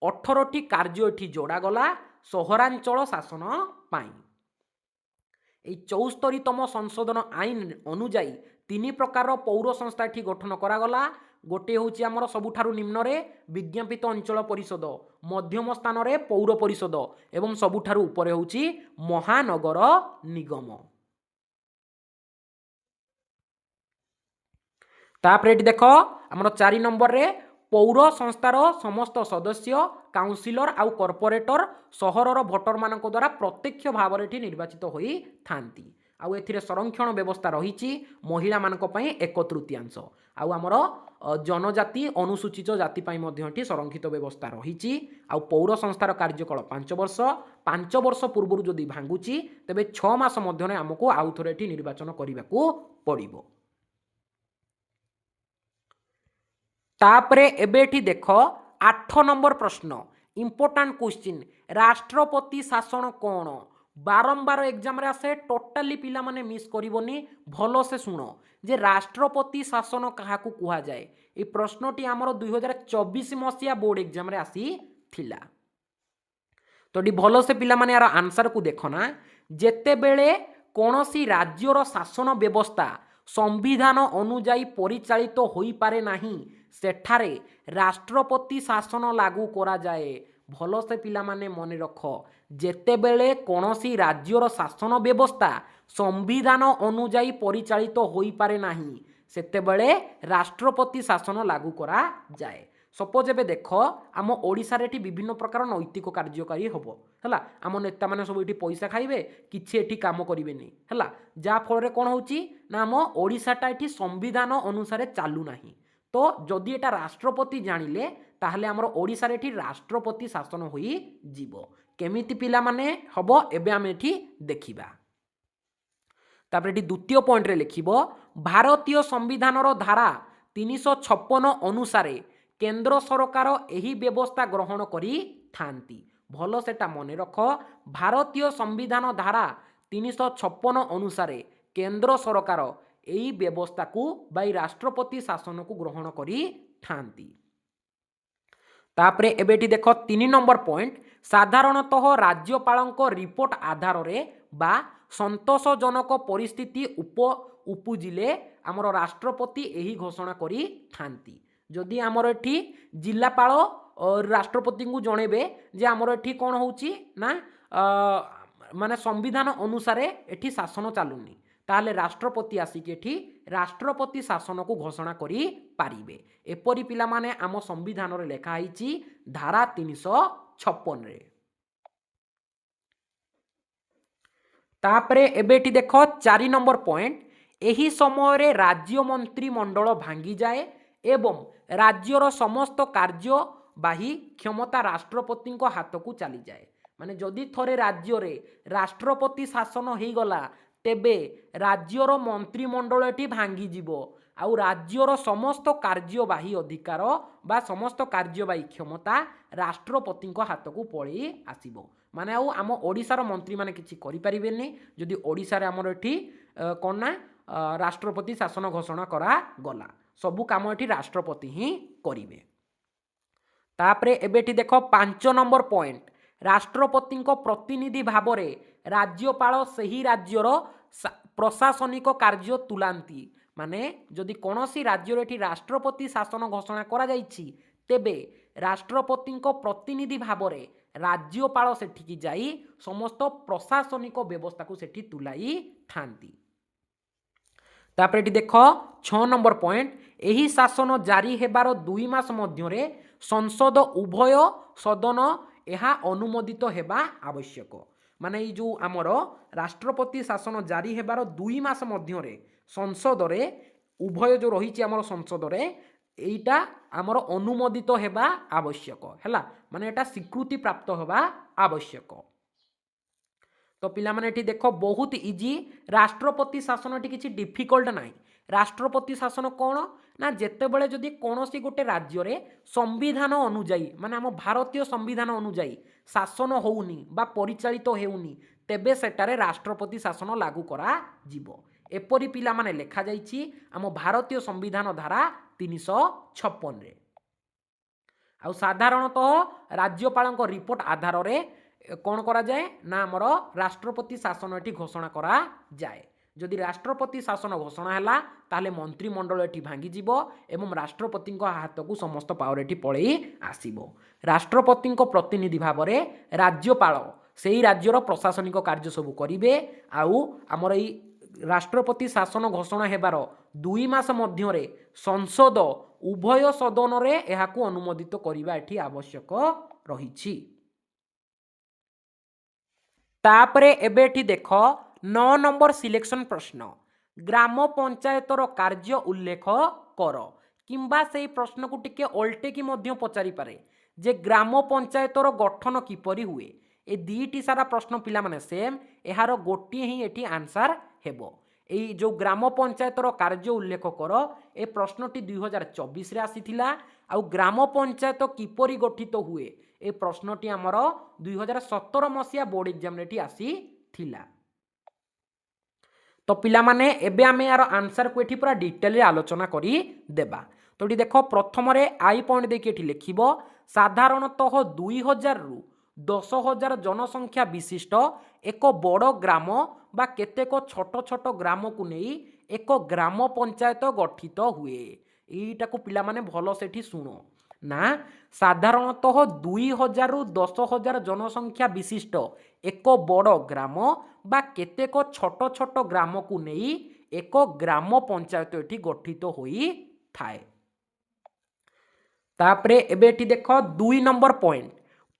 18टी कार्य एठी जोड़ा गला सहरांचल शासन पाई। 74तम संशोधन आईन अनुजाई 3 प्रकार पौर संस्था एठी गठन करागला गोटे होची आमर सबुठारु निम्न रे विज्ञापित अंचल परिषद, मध्यम स्थान रे पौर परिषद एवं सबुठारु उपरे होची महानगर निगम। तापरे एटी देख आमर 4 नंबर रे पौर संस्थार समस्त सदस्य काउंसिलर आउ कॉर्पोरेटर सहरर भोटर मानक द्वारा प्रत्यक्ष भाव में निर्वाचित होई थांती। आउ एथिरे संरक्षण व्यवस्था रही महिला मानक पई 1/3 आउ आमर जनजाति अनुसूचित जाति पई मध्य एठी संरक्षित व्यवस्था रही। आउ पौर संस्थार कार्यकाल 5 वर्ष 5 वर्ष पूर्व जदि भांगुची तेबे 6 मास मध्य आमको आउ थरे एठी निर्वाचन करने को पड़िबो। तापरे एबेठी देख 8 नंबर प्रश्न इंपोर्टेंट क्वेश्चन राष्ट्रपति शासन कौन बारंबार एग्जाम रे आसे टोटाली पिला माने मिस करिवनी भलो से सुनो जे राष्ट्रपति शासन काहाकू कुहा जाए। ए प्रश्नटी हमर 2024 मसिया बोर्ड एग्जाम रे आसी थिला तो डी भलो से पिला माने यार आंसर को देखना जेते बेले कोनोसी राज्यर शासन व्यवस्था संविधान अनुजाई परिचालित तो होई पारे नाही सेठारे राष्ट्रपति शासन लागू करा जाए। भलो से पिला माने मन रख जेते बेले कोनोसी राज्यर शासन व्यवस्था संविधान अनुजाई परिचालित तो होई पारे नाही सेते बेले राष्ट्रपति शासन लागू करा जाए। सपोज एबे देख आम ओडिशा रे विभिन्न प्रकार नैतिक कार्यकारी हबो हला आम नेता माने सब एठी पैसा खाइबे किछि एठी काम करिवेनी हला जा फल रे कोन होउची ना आम ओडिशाटा एठी संविधान अनुसार चालू नाही तो जदि एटा राष्ट्रपति जानिले ताहले हमर ओडिशा रे एठी राष्ट्रपति शासन होई जीवो केमिति पिला माने हबो एबे आम एठी देखिबा। तापर एठी द्वितीय पॉइंट रे लिखिबो भारतीय संविधान रो धारा 356 अनुसारे केंद्र सरकार एही व्यवस्था ग्रहण करी थांती। भलो सेटा मने रख भारतीय संविधान धारा 356 अनुसारे केंद्र सरकार एही व्यवस्था को बाई राष्ट्रपति शासन को ग्रहण करी थांती। तापरे एबेटी देख 3 नंबर पॉइंट साधारणतः राज्यपालक रिपोर्ट आधार रे बा संतोषजनक परिस्थिति उपजिले आमर राष्ट्रपति एही घोषणा करी थांती। जदि आमर एठी जिलापाल राष्ट्रपति को जनइबे जे आमर एठी कौन होउची ना माने संविधान अनुसार एठी शासन चालुनी ताहले राष्ट्रपति आसिक एठी राष्ट्रपति शासन को घोषणा करी पारिबे। एपरि पिला माने आम संविधान रे लेखा आइची धारा 356 रे। तापरे एबेठी देख 4 नंबर पॉइंट एही समय रे राज्य मंत्री मंडल भांगी जाए एवं राज्यर समस्त कार्यवाही क्षमता राष्ट्रपति हाथ को चली जाए। माने जदि थोरे राज्य रे राष्ट्रपति शासन हो गला तेबे राज्यर मंत्रिमंडल एटी भांगी जीवो आउ राज्यर समस्त कार्यवाही अधिकार बा समस्त कार्यवाही क्षमता राष्ट्रपति हाथ को पड़ी आसीबो। माने आउ आम ओडिशार मंत्री माने किछि करि परिबेनी जदि ओडिशा रे हमर एठी कोन ना राष्ट्रपति शासन घोषणा करा गला सबु काम एठी राष्ट्रपति ही करिवे। तापरे एबेठी देख 5 नंबर पॉइंट राष्ट्रपति प्रतिनिधि भाव रे राज्यपाल सही राज्यर प्रशासनिक कार्य तुलांती। माने जदि कोनोसी राज्य रे राष्ट्रपति शासन घोषणा करा जाइछि तेबे राष्ट्रपति प्रतिनिधि भाव रे राज्यपाल सेठी जाई समस्त प्रशासनिक व्यवस्था को सेठी तुलाई थांती। तापर एटी देख 6 नंबर पॉइंट एही शासन जारी हेबार 2 मास मध्यरे संसद उभय सदन एहा अनुमोदित हेबा आवश्यक। माने ई जो आमर राष्ट्रपति शासन जारी हेबार 2 मास मध्यरे संसद रे उभय जो रही आमर संसद रे एटा आमर अनुमोदित हेबा आवश्यक हैला माने एटा स्वीकृति प्राप्त हेबा आवश्यक। तो पिला माने एठी देख बहुत इजी राष्ट्रपति शासन एठी किछि डिफिकल्ट नाही। राष्ट्रपति शासन कौन ना जेते बेले जदि कोनोसी गोटे राज्य रे संविधान अनुजाई माने आम भारतीय संविधान अनुजाई शासन होउनी बा परिचालित हेउनी तेबे सेटारे राष्ट्रपति शासन लागू करा जीवो। एपरि पिला माने लेखा जाइछि आम भारतीय संविधान धारा 356 रे। आ साधारणतः राज्यपालक रिपोर्ट आधार रे कौन करा जाए ना आमर राष्ट्रपति शासन एटी घोषणा करा जाए। जदि राष्ट्रपति शासन घोषणा है ताले मंत्रिमंडल एटी भांगी एवं राष्ट्रपति हाथ को समस्त पावर एटी पलई आसीबो। राष्ट्रपति प्रतिनिधि भाव में राज्यपाल से ही राज्यर प्रशासनिक कार्य सब करेंगे। आउ आमर ई राष्ट्रपति शासन घोषणा हेबार 2 मास मध्य संसद उभय सदन रे एहाकू अनुमोदित करबा एठी आवश्यक रही। तापरे एबे एठी देख 9 नंबर सिलेक्शन प्रश्न ग्राम पंचायतर कार्य उल्लेख कर किंबा से प्रश्न को टिके ओल्टे की मध्य पचारि पारे जे ग्राम पंचायतर गठन किपरि हुए। ए दीटी सारा प्रश्न पिला माने सेम एहार गोटे ही एठी आंसर हेबो। एई जो ग्राम पंचायतर कार्य उल्लेख कर ए प्रश्नटी 2024 रे आसीथिला। आउ ग्राम पंचायत किपरि गठित हुए ए प्रश्नटी आमर 2017 मसिया बोर्ड एग्जाम रेटी आसी थिला। तो पिला माने एबे आमे यार आंसर को एठी पूरा डिटेल रे आलोचना करी देबा। तो एठी देखो प्रथम रे आई पॉइंट देखि एठी लिखिबो साधारणतः 2000 रु 10,000 जनसंख्या विशिष्ट एक बड़ ग्राम बा केतेक छोट छोट ग्राम को नहीं एक ग्राम पंचायत गठित हुए। यहीटा को पिला माने भलो सेठी सुनो ना साधारणतः 2000 रु 10,000 जनसंख्या विशिष्ट एक बड़ ग्राम बा केतेक छोट छोट ग्राम को नहीं एक ग्राम पंचायत एठी गठित होई थाए। तापरे एबे एठी देखो 2 नंबर पॉइंट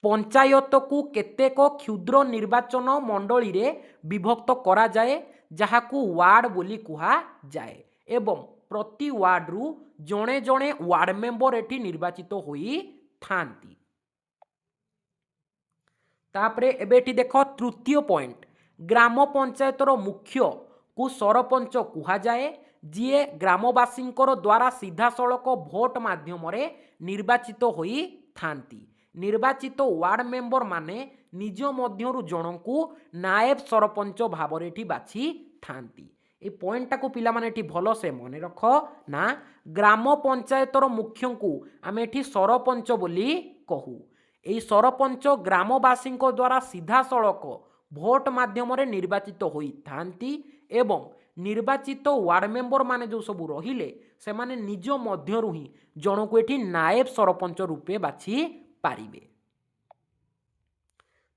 पंचायत को केतेक क्षुद्र निर्वाचन मंडली रे विभक्त करा जाए जहाकू वार्ड बोली कुहा जाए एवं प्रति वार्ड रु जणे जणे वार्ड मेंबर एठी निर्वाचित होई थांती। तापरे एबे एठी देखो तृतीय पॉइंट ग्राम पंचायतर मुख्य को सरपंच कुहा जाए जीए ग्रामवासी द्वारा सीधा सड़क भोट माध्यम रे निर्वाचित होई थांती। निर्वाचित वार्ड मेंबर माने निज मध्यरु जनकू नायब सरपंच भाव रे बाछी थांती। ए पॉइंट को पिला माने एठी भलो से मने रख ना ग्राम पंचायतर मुख्य को आमे एठी सरपंच बोली कहू। एई सरपंच ग्रामवासी द्वारा सीधा सड़क भोट माध्यम रे निर्वाचित होई थांती एवं निर्वाचित वार्ड मेंबर माने जो सब रहिले से माने निज मध्यरु ही जनकू एठी नायब सरपंच रूपे बाछी पारिबे।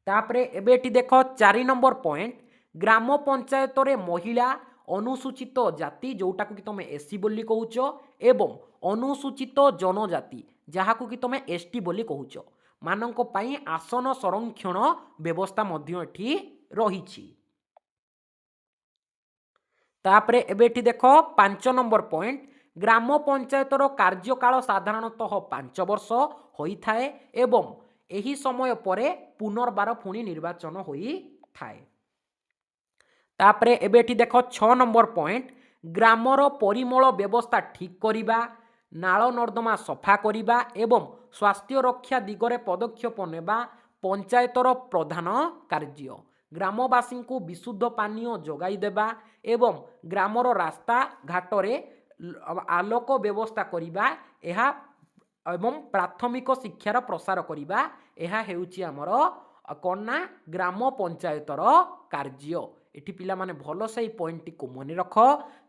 तापरे एबे एठी देखो 4 नंबर पॉइंट ग्राम पंचायत रे महिला अनुसूचित जाति जोटा को कि तमे एससी बोली कहूचो एवं अनुसूचित जनजाति जहाकू कि तमे एसटी बोली कहूचो मानंको पई आसन संरक्षण व्यवस्था मध्य एठी रहिछि। तापरे एबे एठी देखो 5 नंबर पॉइंट ग्राम पंचायतर कार्यकाल साधारणतः 5 वर्ष होई थाए एवं एही समय परे पुनर्बार पुणी निर्वाचन होई थाए। तापरे एबे एठी देखो 6 नंबर पॉइंट ग्रामर परिमल व्यवस्था ठीक करिबा नाଳ नर्दमा सफा करिबा एवं स्वास्थ्य रक्षा दिगरे पदक्षेप नेबा पंचायतर प्रधान कार्य। ग्रामवासी को विशुद्ध पानीय जोगाई देबा एवं ग्रामर रास्ता घाटरे आलोक व्यवस्था करिबा एहा एवं प्राथमिक शिक्षार प्रसार करिबा एहा हेउची हमर कन्ना ग्राम पंचायतर कार्य। एठी पिला माने भलो से पॉइंट को मने रख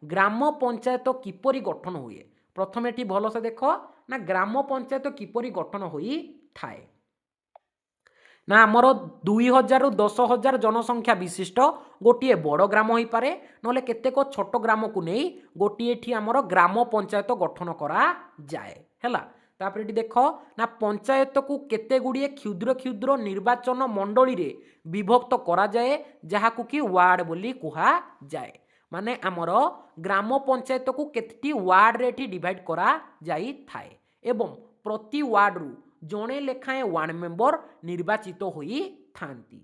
ग्राम पंचायत किपरि गठन हुए। प्रथम एठी भलो से देखो ना ग्राम पंचायत किपरि गठन होई थाए ना आमर 2000 रु 10,000 जनसंख्या विशिष्ट गोटे बड़ ग्राम हो पारे नले केतेक छोट ग्राम को नहीं गोटे एठी आमर ग्राम पंचायत गठन करा जाए हैला। तापर एठी देखो ना पंचायत को केते गुड़िए क्षुद्र क्षुद्र निर्वाचन मंडली रे विभक्त करा जाए जहाकू कि वार्ड बोली कुहा जाए माने आमर ग्राम पंचायत को केतटी वार्ड रे एठी डिवाइड करा जाई थाए एवं प्रति वार्ड रु जणे लेखाएं वार्ड मेंबर निर्वाचित होई थांती।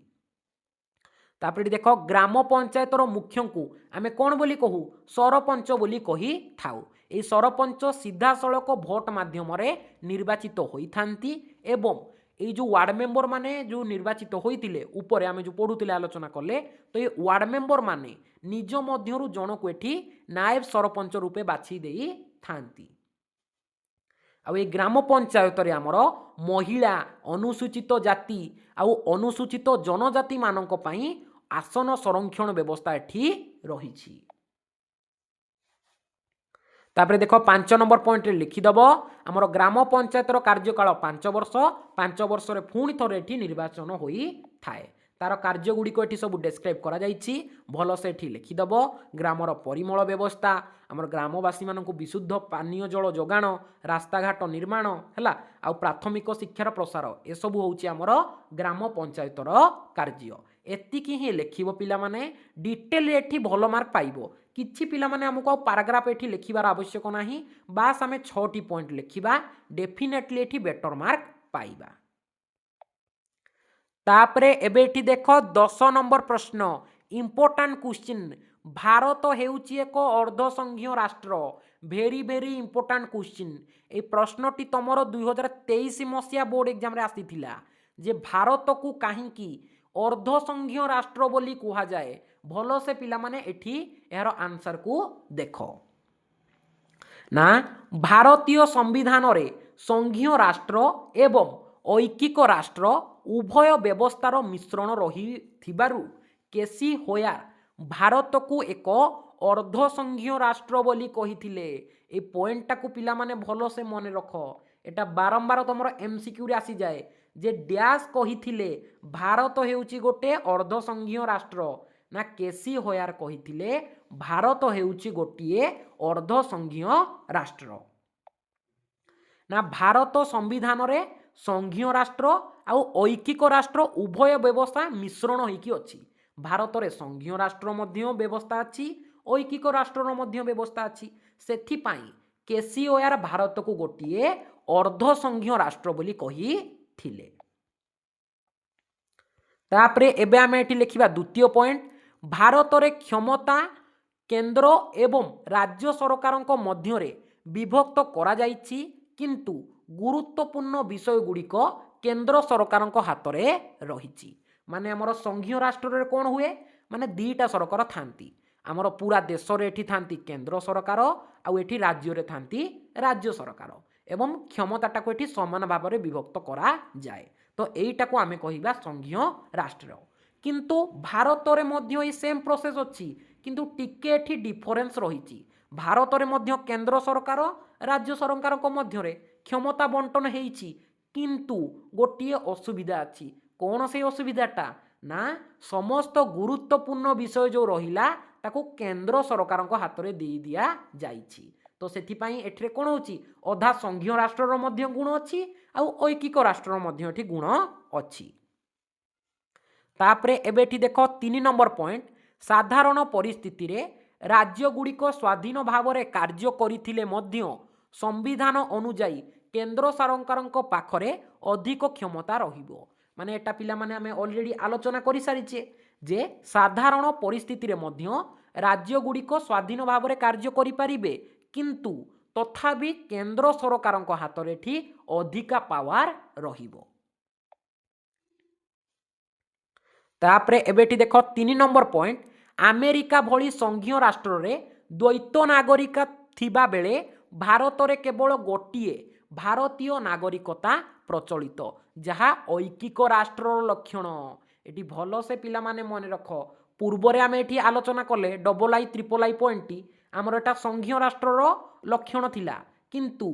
तापर देखो ग्राम पंचायतर मुख्य को आमे कौन बोली कहू सरपंच बोली कही थाउ। ए सरपंच सीधा सड़क भोट माध्यम रे निर्वाचित होई थांती एवं ये जो वार्ड मेंबर माने जो निर्वाचित होइतिले ऊपर आमे जो पढ़ुतिले आलोचना कले तो ये वार्ड मेंबर माने निज मध्यरु जनकू एठी नायब सरपंच रूपे बाछि देई थांती। आ ये ग्राम पंचायत रे आमर महिला अनुसूचित जाति आउ अनुसूचित जनजाति मानक पई आसन संरक्षण व्यवस्था एठी रहिछि। तापर देख 5 नंबर पॉइंट लिखिदेव आमर ग्राम पंचायतर कार्यकाल 5 वर्ष 5 वर्ष पुणी थोड़े ये निर्वाचन होता है तार कार्यगुड़िक ये सब डेस्क्राइब भल से लिखिदेव ग्रामर परिमल व्यवस्था आमर ग्रामवासी मानक विशुद्ध पानीय जल जोगाण रास्ताघाट निर्माण है आ प्राथमिक शिक्षार प्रसार एसबू हूँ आमर ग्राम पंचायतर कार्य एतिकी ही लिखिब पिला माने डिटेल एठी भल मार्क पाइबो किछि पिला माने हमको पैराग्राफ एठी लिखिबार आवश्यक नाही बास आमे 6टी पॉइंट लिखिबा डेफिनेटली एठी बेटर मार्क पाइबा। तापरे एबे एठी देखो 10 नंबर प्रश्न इंपोर्टेंट क्वेश्चन भारत हेउची एक अर्धसंघीय राष्ट्र भेरी भेरी इंपोर्टेंट क्वेश्चन ए प्रश्नटी तमरो 2023 मसिया बोर्ड एग्जाम रे आसीथिला जे भारत को काहींकी अर्धसंघीय राष्ट्र बोली कहा जाए भल से पिला माने एठी यार आंसर को देख ना भारतीय संविधान रे संघीय राष्ट्र एवं ऐकिक राष्ट्र उभय व्यवस्थार मिश्रण रही थिबारु केसी होयार भारत को एक अर्धसंघीय राष्ट्र बोली कहिथिले ए पॉइंट को पिला माने भल से मन रख एटा बारंबार तुम एमसीक्यू रे आसी जाए जे डैश कहिथिले भारत हेउची गोटे अर्धसंघीय राष्ट्र ना केसी होयार कहिथिले भारत हेउची गोटिए अर्धसंघीय राष्ट्र ना भारत संविधान रे संघीय राष्ट्र आउ ऐकिक राष्ट्र उभय व्यवस्था मिश्रण होइकी अछि भारत रे संघीय राष्ट्र मध्य व्यवस्था अछि ऐकिक राष्ट्र मध्य व्यवस्था अछि सेथि पई केसी होयार भारत को गोटिए अर्धसंघीय राष्ट्र बोली कही थिले। तापरे एबे आमे एठी लिखिबा द्वितीय पॉइंट भारत रे क्षमता केंद्र एवं राज्य सरकारक मध्य रे विभक्त करा जाइछि किंतु गुरुत्वपूर्ण विषय गुड़िक केंद्र सरकारक हाथ रे रहिछि माने हमर संघीय राष्ट्र रे कोन हुए माने दीटा सरकार थांती आमर पूरा देश रे एठी थांती केंद्र सरकार आ एठी राज्य रे थांती राज्य सरकार एवं क्षमताटा को एठी समान भाव में विभक्त करा जाए तो एटा को आमे कहिबा संघीय राष्ट्र किंतु भारत रे मध्य ई सेम प्रोसेस अछि किंतु टिके एठी डिफरेंस रहिछि भारत रे मध्य केंद्र सरकार राज्य सरकार को मध्य रे क्षमता बंटन हेइछि किंतु गोटिए असुविधा अछि कोन से असुविधाटा ना समस्त गुरुत्वपूर्ण विषय जो रहिला ताको केंद्र सरकार हाथ में दे दिया जाइछि तो सेथिपाई एठरे कोन होची अधा संघीय राष्ट्रर मध्य गुण अछि आउ ऐकिक राष्ट्रर मध्य एठी गुण अछि। तापरे एबे एठी देखो 3 नंबर पॉइंट साधारण परिस्थिति रे राज्य गुड़िक स्वाधीन भाव में कार्य करिथिले मध्य संविधान अनुजाई केंद्र सरकारक पाखरे अधिक क्षमता रहिबो माने एटा पिला माने हमें ऑलरेडी आलोचना करि सारिछे जे साधारण परिस्थिति रे मध्य राज्य गुड़िक स्वाधीन भाव में कार्य करि परिबे किंतु तथापि केंद्र सरकारक हाथ रे एठी अधिका पावर रहिबो। तापरे एबेटी देखो 3 नंबर पॉइंट अमेरिका भली संघीय राष्ट्र रे द्वैत नागरिकता थिबा बेले भारत रे केवल गोटिए भारतीय नागरिकता प्रचलित जहा ऐकिक राष्ट्र लक्षण एटी भल से पिला माने मन रख पूर्व रे आमे एटी आलोचना कले double I triple I point आमर एटा संघीय राष्ट्र लक्षण थिला किंतु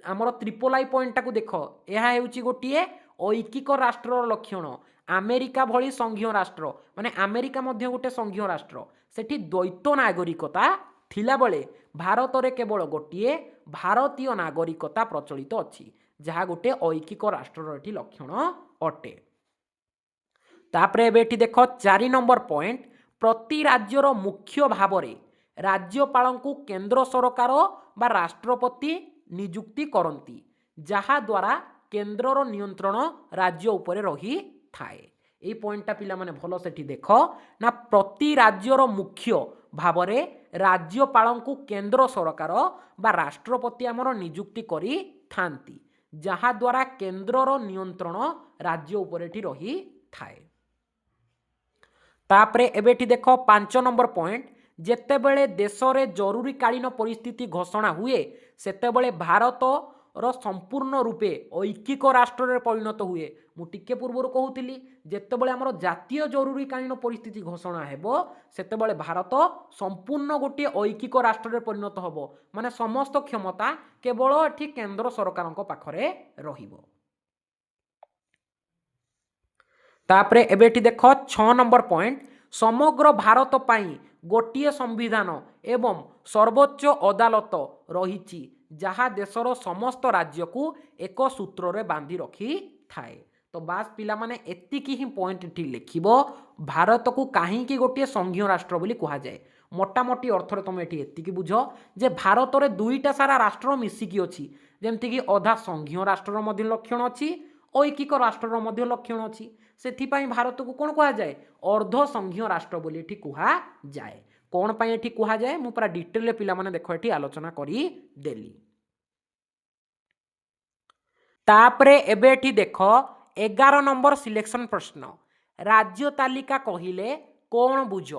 आमर ट्रिपल आई पॉइंट को देख यह हेउची गोटिए ऐकिक राष्ट्र लक्षण अमेरिका भली संघीय राष्ट्र माने अमेरिका मध्य गोटे संघीय राष्ट्र सेठी द्वैत नागरिकता थिला बेले भारत रे केवल गोटिए भारतीय नागरिकता प्रचलित अछि जहा गोटे ऐकिक राष्ट्र एठी लक्षण अटे। तापरे एबेठी देखो 4 नंबर पॉइंट प्रति राज्यर मुख्य भाव में राज्यपाल को केंद्र सरकार बा राष्ट्रपति नियुक्ति करती जहा द्वारा केंद्रर नियंत्रण राज्य उपरे रही थाए ये पॉइंटा पिला माने भलो सेठी देख ना प्रति राज्यर मुख्य भाव में राज्यपाल को केंद्र सरकार बा राष्ट्रपति आमर नियुक्ति करी थांती जहा द्वारा केंद्रर नियंत्रण राज्य उपरे रही थाए। तापरे एबेठी देख 5 नंबर पॉइंट जेतेबेले देश रे जरूरीकालीन परिस्थिति घोषणा हुए सेतेबेले भारत संपूर्ण रूपे ऐकिक राष्ट्र रे परिणत हुए। मु टिके पूर्व कहूली जेतेबेले आमर जातीय जरूरीकालीन परिस्थिति घोषणा हेबो सेतेबेले भारत संपूर्ण गोटे ऐकिक राष्ट्र रे परिणत हबो, माने समस्त क्षमता केवल एठी केंद्र सरकारक पाखरे रहिबो। तापरे एबेठी देख 6 नंबर पॉइंट, समग्र भारत पाई गोटिए संविधान एवं सर्वोच्च अदालत रही जहाँ देशर समस्त राज्य को एक सूत्र रे बांधी रखी थाए। तो बास पिला माने एतिकी ही पॉइंट एठी लिखिबो भारत को कहीं गोटे संघीय राष्ट्र बोली कहा जाए। मोटामोटी अर्थ तुम ये एतिकी बुझ जे भारत रे दुईटा सारा राष्ट्र मिसिकी अछि, जेमती कि अधा संघीय राष्ट्र मध्य लक्षण अछि, ऐकिक राष्ट्र मध्य लक्षण अछि। सेथिपाई भारत को कौन कहा जाए, अर्ध संघीय राष्ट्र बोली एठी कहा जाए। कौन पाई एठी कहा जाए मु पूरा डिटेल पिला माने देखो एठी आलोचना करी देली। तापरे एबे एठी देखो 11 नंबर सिलेक्शन प्रश्न, राज्य तालिका कहिले कौन बुझ।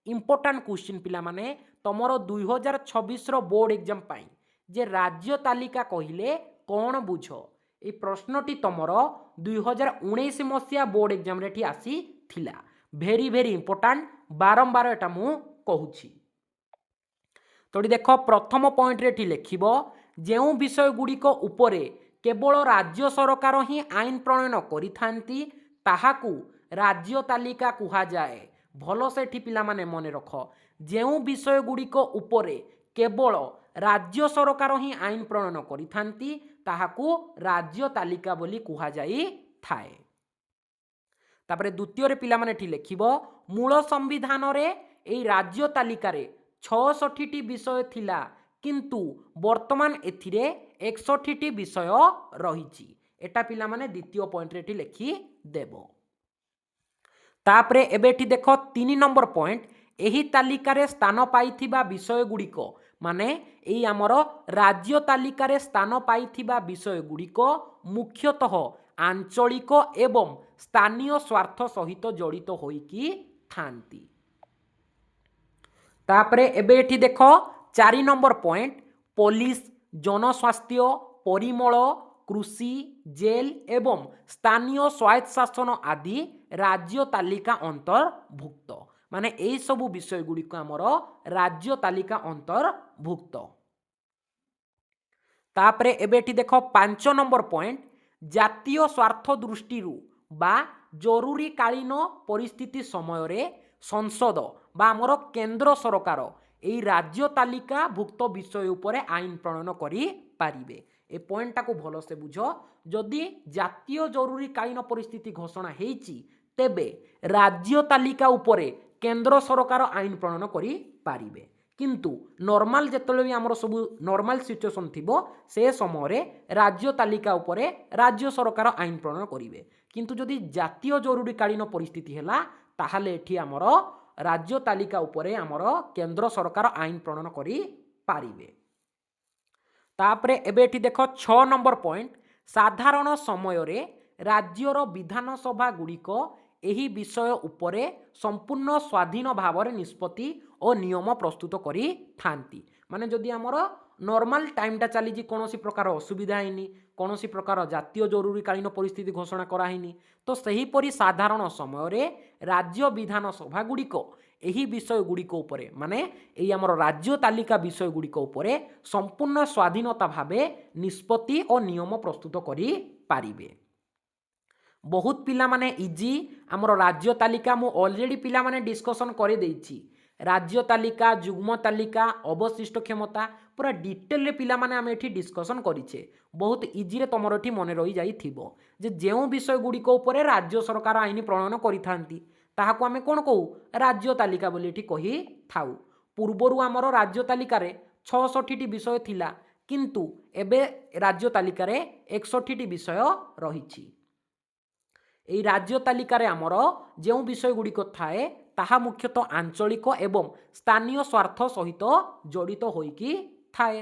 इंपोर्टेंट क्वेश्चन पिला माने तमरो 2026 रो बोर्ड एग्जाम पाई जे राज्य तालिका कहिले कौन बुझ। ए प्रश्नटी तमरो 2019 मसिया बोर्ड एग्जाम रे आसी थिला। भेरी भेरी इंपोर्टेंट, बारंबार एटा मु कहूची। तोड़ी देख प्रथम पॉइंट रे लिखिबो जेउ विषय गुड़िक उपरे केवल राज्य सरकार ही आईन प्रणयन करिथांती ताहाकू राज्य तालिका कुहा जाए। भलो से पिला माने मने रख, जेउ विषय गुड़िक उपरे केवल राज्य सरकार ही आईन प्रणयन करिथांती ताहाकू राज्य तालिका बोली कुहा जाई थाए। तापरे द्वितीय रे पिला माने लिखिबो मूल संविधान रे एई राज्य तालिका रे 66 टी विषय थिला किंतु वर्तमान एथिरे 61 टी विषय रहिछि। एटा पिला माने द्वितीय पॉइंट रे लिखि देबो। तापरे एबेठी देखो 3 नंबर पॉइंट, एही तालिका रे स्थान पाइथिबा विषय गुड़िक माने एई आमर राज्य तालिका रे स्थान पाइथिबा विषय गुड़िक मुख्यतः आंचलिक एवं स्थानीय स्वार्थ सहित जड़ित होइकी थांती। तापरे एबे एठी देखो 4 नंबर पॉइंट, पुलिस, जनस्वास्थ्य, परिमल, कृषि, जेल एवं स्थानीय स्वायत्त शासन आदि राज्य तालिका अंतर्भुक्त। माने एई सबु विषय गुड़िक आमर राज्य तालिका अंतर्भुक्त। तापरे एबेठी देखो 5 नंबर पॉइंट, जातीय स्वार्थ दृष्टि बा जरूरी कालीन परिस्थिति समय रे संसद बा आमर केंद्र सरकार एई राज्य तालिका भुक्त विषय उपरे आईन प्रणयन करि पारिबे। ए पॉइंट टाको भलो से बुझ, जदि जातीय जरूरी कालीन परिस्थिति घोषणा हेइची तेबे राज्य तालिका उपरे केंद्र सरकार आईन प्रणयन करि पारिबे, किंतु नॉर्मल जेतले भी आमर सब नॉर्मल सिचुएशन थिबो से समय रे राज्य तालिका उपरे राज्य सरकार आईन प्रणयन करिवे। किंतु जदि जातीय जरूरी कालीन परिस्थिति हैला ताहाले एठी आमर राज्य तालिका उपरे आमर केंद्र सरकार आईन प्रणयन करि पारिबे। तापरे एबे एठी देखो 6 नंबर पॉइंट, साधारण समय रे राज्यर विधानसभा गुड़िक एही विषय उपरे संपूर्ण स्वाधीन भाव में निष्पत्ति और नियम प्रस्तुत करी थांती। माने जदि आमर नॉर्मल टाइमटा चली कौन प्रकार असुविधा है, कौन प्रकार जातीय जरूरीकालीन परिस्थिति घोषणा कराहीनी, तो सहीपरि साधारण समय रे राज्य विधानसभा गुड़िक एही विषय गुड़िक उपरे माने एई आमर राज्य तालिका विषय गुड़िक उपरे संपूर्ण स्वाधीनता भावे निष्पत्ति और नियम प्रस्तुत करी पारिबे। बहुत पिला माने इजी आमर राज्य तालिका मु ऑलरेडी पिला माने डिस्कशन करे देइछि। राज्य तालिका, जुग्म तालिका, अवशिष्ट क्षमता पूरा डिटेल रे पिला माने आमे एठी डिस्कशन करिछे। बहुत इजी रे तमर एठी मने रही जाई थिबो जे जेउ विषय गुड़िक उपरे राज्य सरकार आईन प्रणयन करिथांती ताहाको आमे कोन कहू, राज्य तालिका बोली एठी कही थाउ। पूर्वरु आमर राज्य तालिका रे 66 टी विषय थिला किंतु एबे राज्य तालिका रे 61 टी विषय रहिछि। एई राज्य तालिका रे आमर जेउ विषय गुड़िक थाए ताहा मुख्यतः आंचलिक एवं स्थानीय स्वार्थ सहित जड़ित होइकी थाए।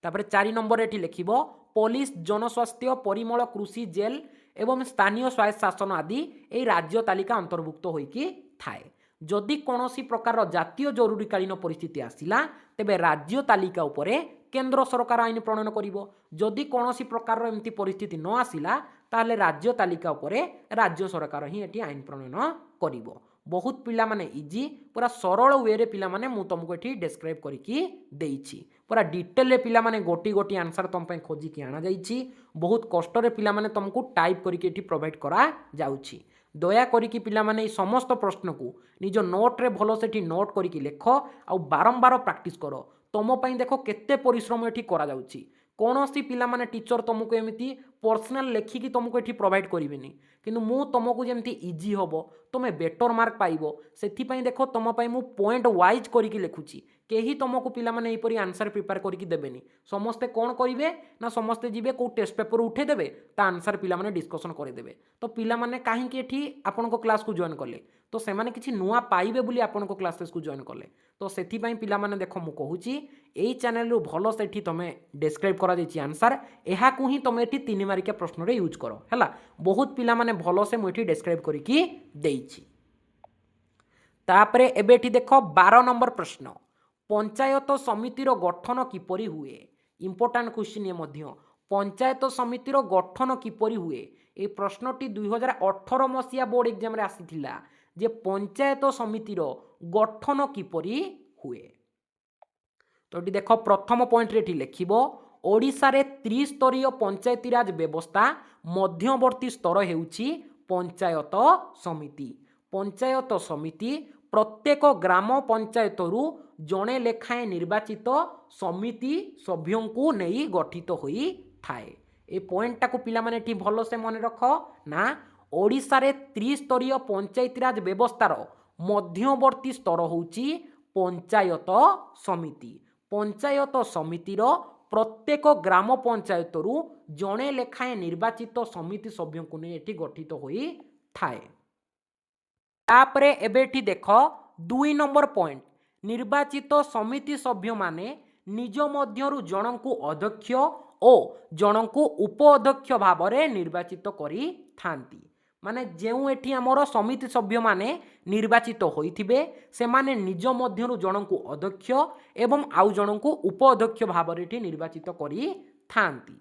तापरे 4 नंबर एठी लिखिबो पुलिस, जनस्वास्थ्य, परिमल, कृषि, जेल एवं स्थानीय स्वायत्त शासन आदि एई राज्य तालिका अंतर्भुक्त होइकी थाए। जदि कोनोसी प्रकार जातीय जरूरीकालीन परिस्थिति आसिला तेबे राज्य तालिका उपरे केंद्र सरकार आईन प्रणयन करिवो। जदि कौनसी प्रकार एमती परिस्थिति न आसिला ताहले राज्य तालिका उपरे राज्य सरकार ही एटी आईन प्रणयन करिवो। बहुत पिला माने इजी पूरा सरल वे रे पिला माने मु तुमको एटी डिस्क्राइब करिकी देइछि। पूरा डिटेल रे पिला माने गोटी गोटी आंसर तुम पे खोजी की आना जाइछि। बहुत कष्ट रे पिला माने तुमको टाइप करिकी एटी प्रोवाइड करा जाउछि। दया करिकी पिला माने समस्त प्रश्न को निज नोट रे भलो सेठी नोट करिकी लेख आ बारंबार प्रैक्टिस करो। तुम पई देखो केते परिश्रम एठी करा जाउछि। कौनसी पिला माने टीचर तुमको एमती पर्सनाल लेखिकी तुमको एठी प्रोवाइड करिवेनी किंतु मु तुमको जेमती इजी होबो तुमे बेटर मार्क पाइबो सेथि पई देखो तुम पई मु पॉइंट वाइज करिकी लेखुची। केही तुमको पिला माने एपरी आंसर प्रिपेयर करिकी देबेनी। समस्ते कोन करिवे ना समस्ते जिवे को टेस्ट पेपर उठे देबे ता आंसर पिला माने डिस्कशन करे देबे। तो पिला माने काहे कि एठी आपनको क्लास को जॉइन कले तो से माने किछि नुवा पाइबे बोली आपनको क्लासेस को जॉइन कले। तो सेथि पई पिला माने देखो मु कहूची एई चैनल रु भलो सेठी तमे डिस्क्राइब करा जायछि आंसर एहा को ही तमे एठी 3 मार्किया प्रश्न रे यूज करो हैला। बहुत पिला माने भलो से मु एठी डिस्क्राइब करिकी देइछि। तापरे एबे एठी देखो 12 नंबर प्रश्न पंचायत समितिर गठन किपरि हुए। इंपोर्टेंट क्वेश्चन ये मध्य पंचायत समितिर गठन किपरि हुए। ए प्रश्नटी 2018 मसिया बोर्ड एग्जाम रे आसीथिला जे पंचायत समितिर गठन किपरि हुए। तो ये देख प्रथम पॉइंट रे लिखिबो ओडिशा रे त्रिस्तरीय पंचायती राज व्यवस्था मध्यवर्ती स्तर हेउची पंचायत समिति। पंचायत समिति प्रत्येक ग्राम पंचायत रु जणे लेखाएं निर्वाचित समिति सभ्यों को नहीं गठित होई थाए। ए पॉइंट को पिला माने ठी भलो से मन रख ना ओडिशा रे त्रिस्तरीय पंचायती राज व्यवस्थार मध्यवर्ती स्तर होउची पंचायत समिति। पंचायत समितिर प्रत्येक ग्राम पंचायत रु जणे लेखाएं निर्वाचित समिति सभ्यों को नहीं एठी गठित होई थाए। तापरे एबेठी देख 2 नंबर पॉइंट निर्वाचित समिति सभ्य माने निज मध्यरु जनकु अध्यक्ष ओ जनकु उप अध्यक्ष भाव में निर्वाचित करी थांती। माने जेउ एठी हमर समिति सभ्य माने निर्वाचित होइथिबे से माने निज मध्यरु जनकु अध्यक्ष एवं आउ जनकु उप अध्यक्ष भाव में निर्वाचित करी थांती।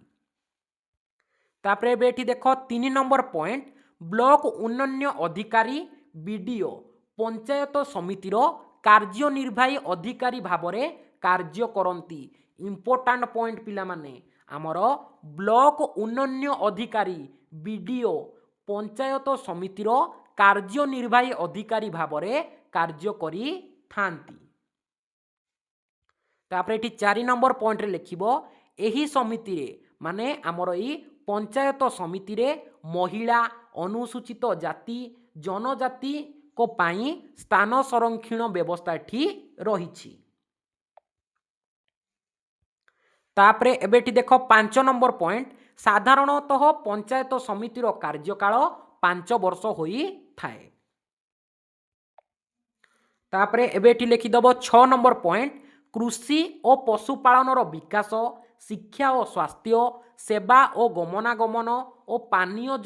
तापरे एबे एठी देख 3 नंबर पॉइंट ब्लॉक उन्नयन अधिकारी बीडीओ पंचायत समितिर कार्यनिर्वाही अधिकारी भाव में कार्य करती। इंपोर्टेंट पॉइंट पिला माने आमर ब्लॉक उन्नयन अधिकारी बीडीओ पंचायत समितिर कार्यनिर्वाही अधिकारी भाव में कार्य करी थांती। तापरे एठी 4 नंबर पॉइंट रे लिखिबो एही समिति रे माने आमर ई पंचायत समिति रे महिला अनुसूचित जाति जनजाति को पाई स्थान संरक्षण व्यवस्था ठी रहिछि। तापरे एबेटी देखो 5 नंबर पॉइंट साधारणतः पंचायत समितिर कार्यकाल 5 वर्ष होई थाए। तापरे एबेटी लिखिदब 6 नंबर पॉइंट कृषि और पशुपालन विकास शिक्षा और स्वास्थ्य सेवा और गमनागमन और पानीय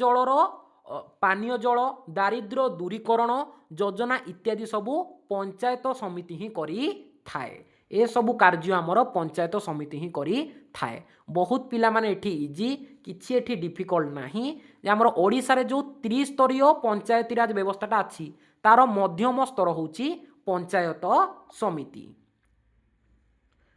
जल दारिद्र्य दूरीकरण योजना इत्यादि सबू पंचायत समिति ही करी थाए। ए सबू कार्य आमर पंचायत समिति ही करी थाए। बहुत पिला माने एठी इजी किछि एठी डिफिकल्ट नाही। आमर ओडिसा रे जो त्रिस्तरीय पंचायती राज व्यवस्थाटा अछि तार मध्यम स्तर होउची पंचायत समिति।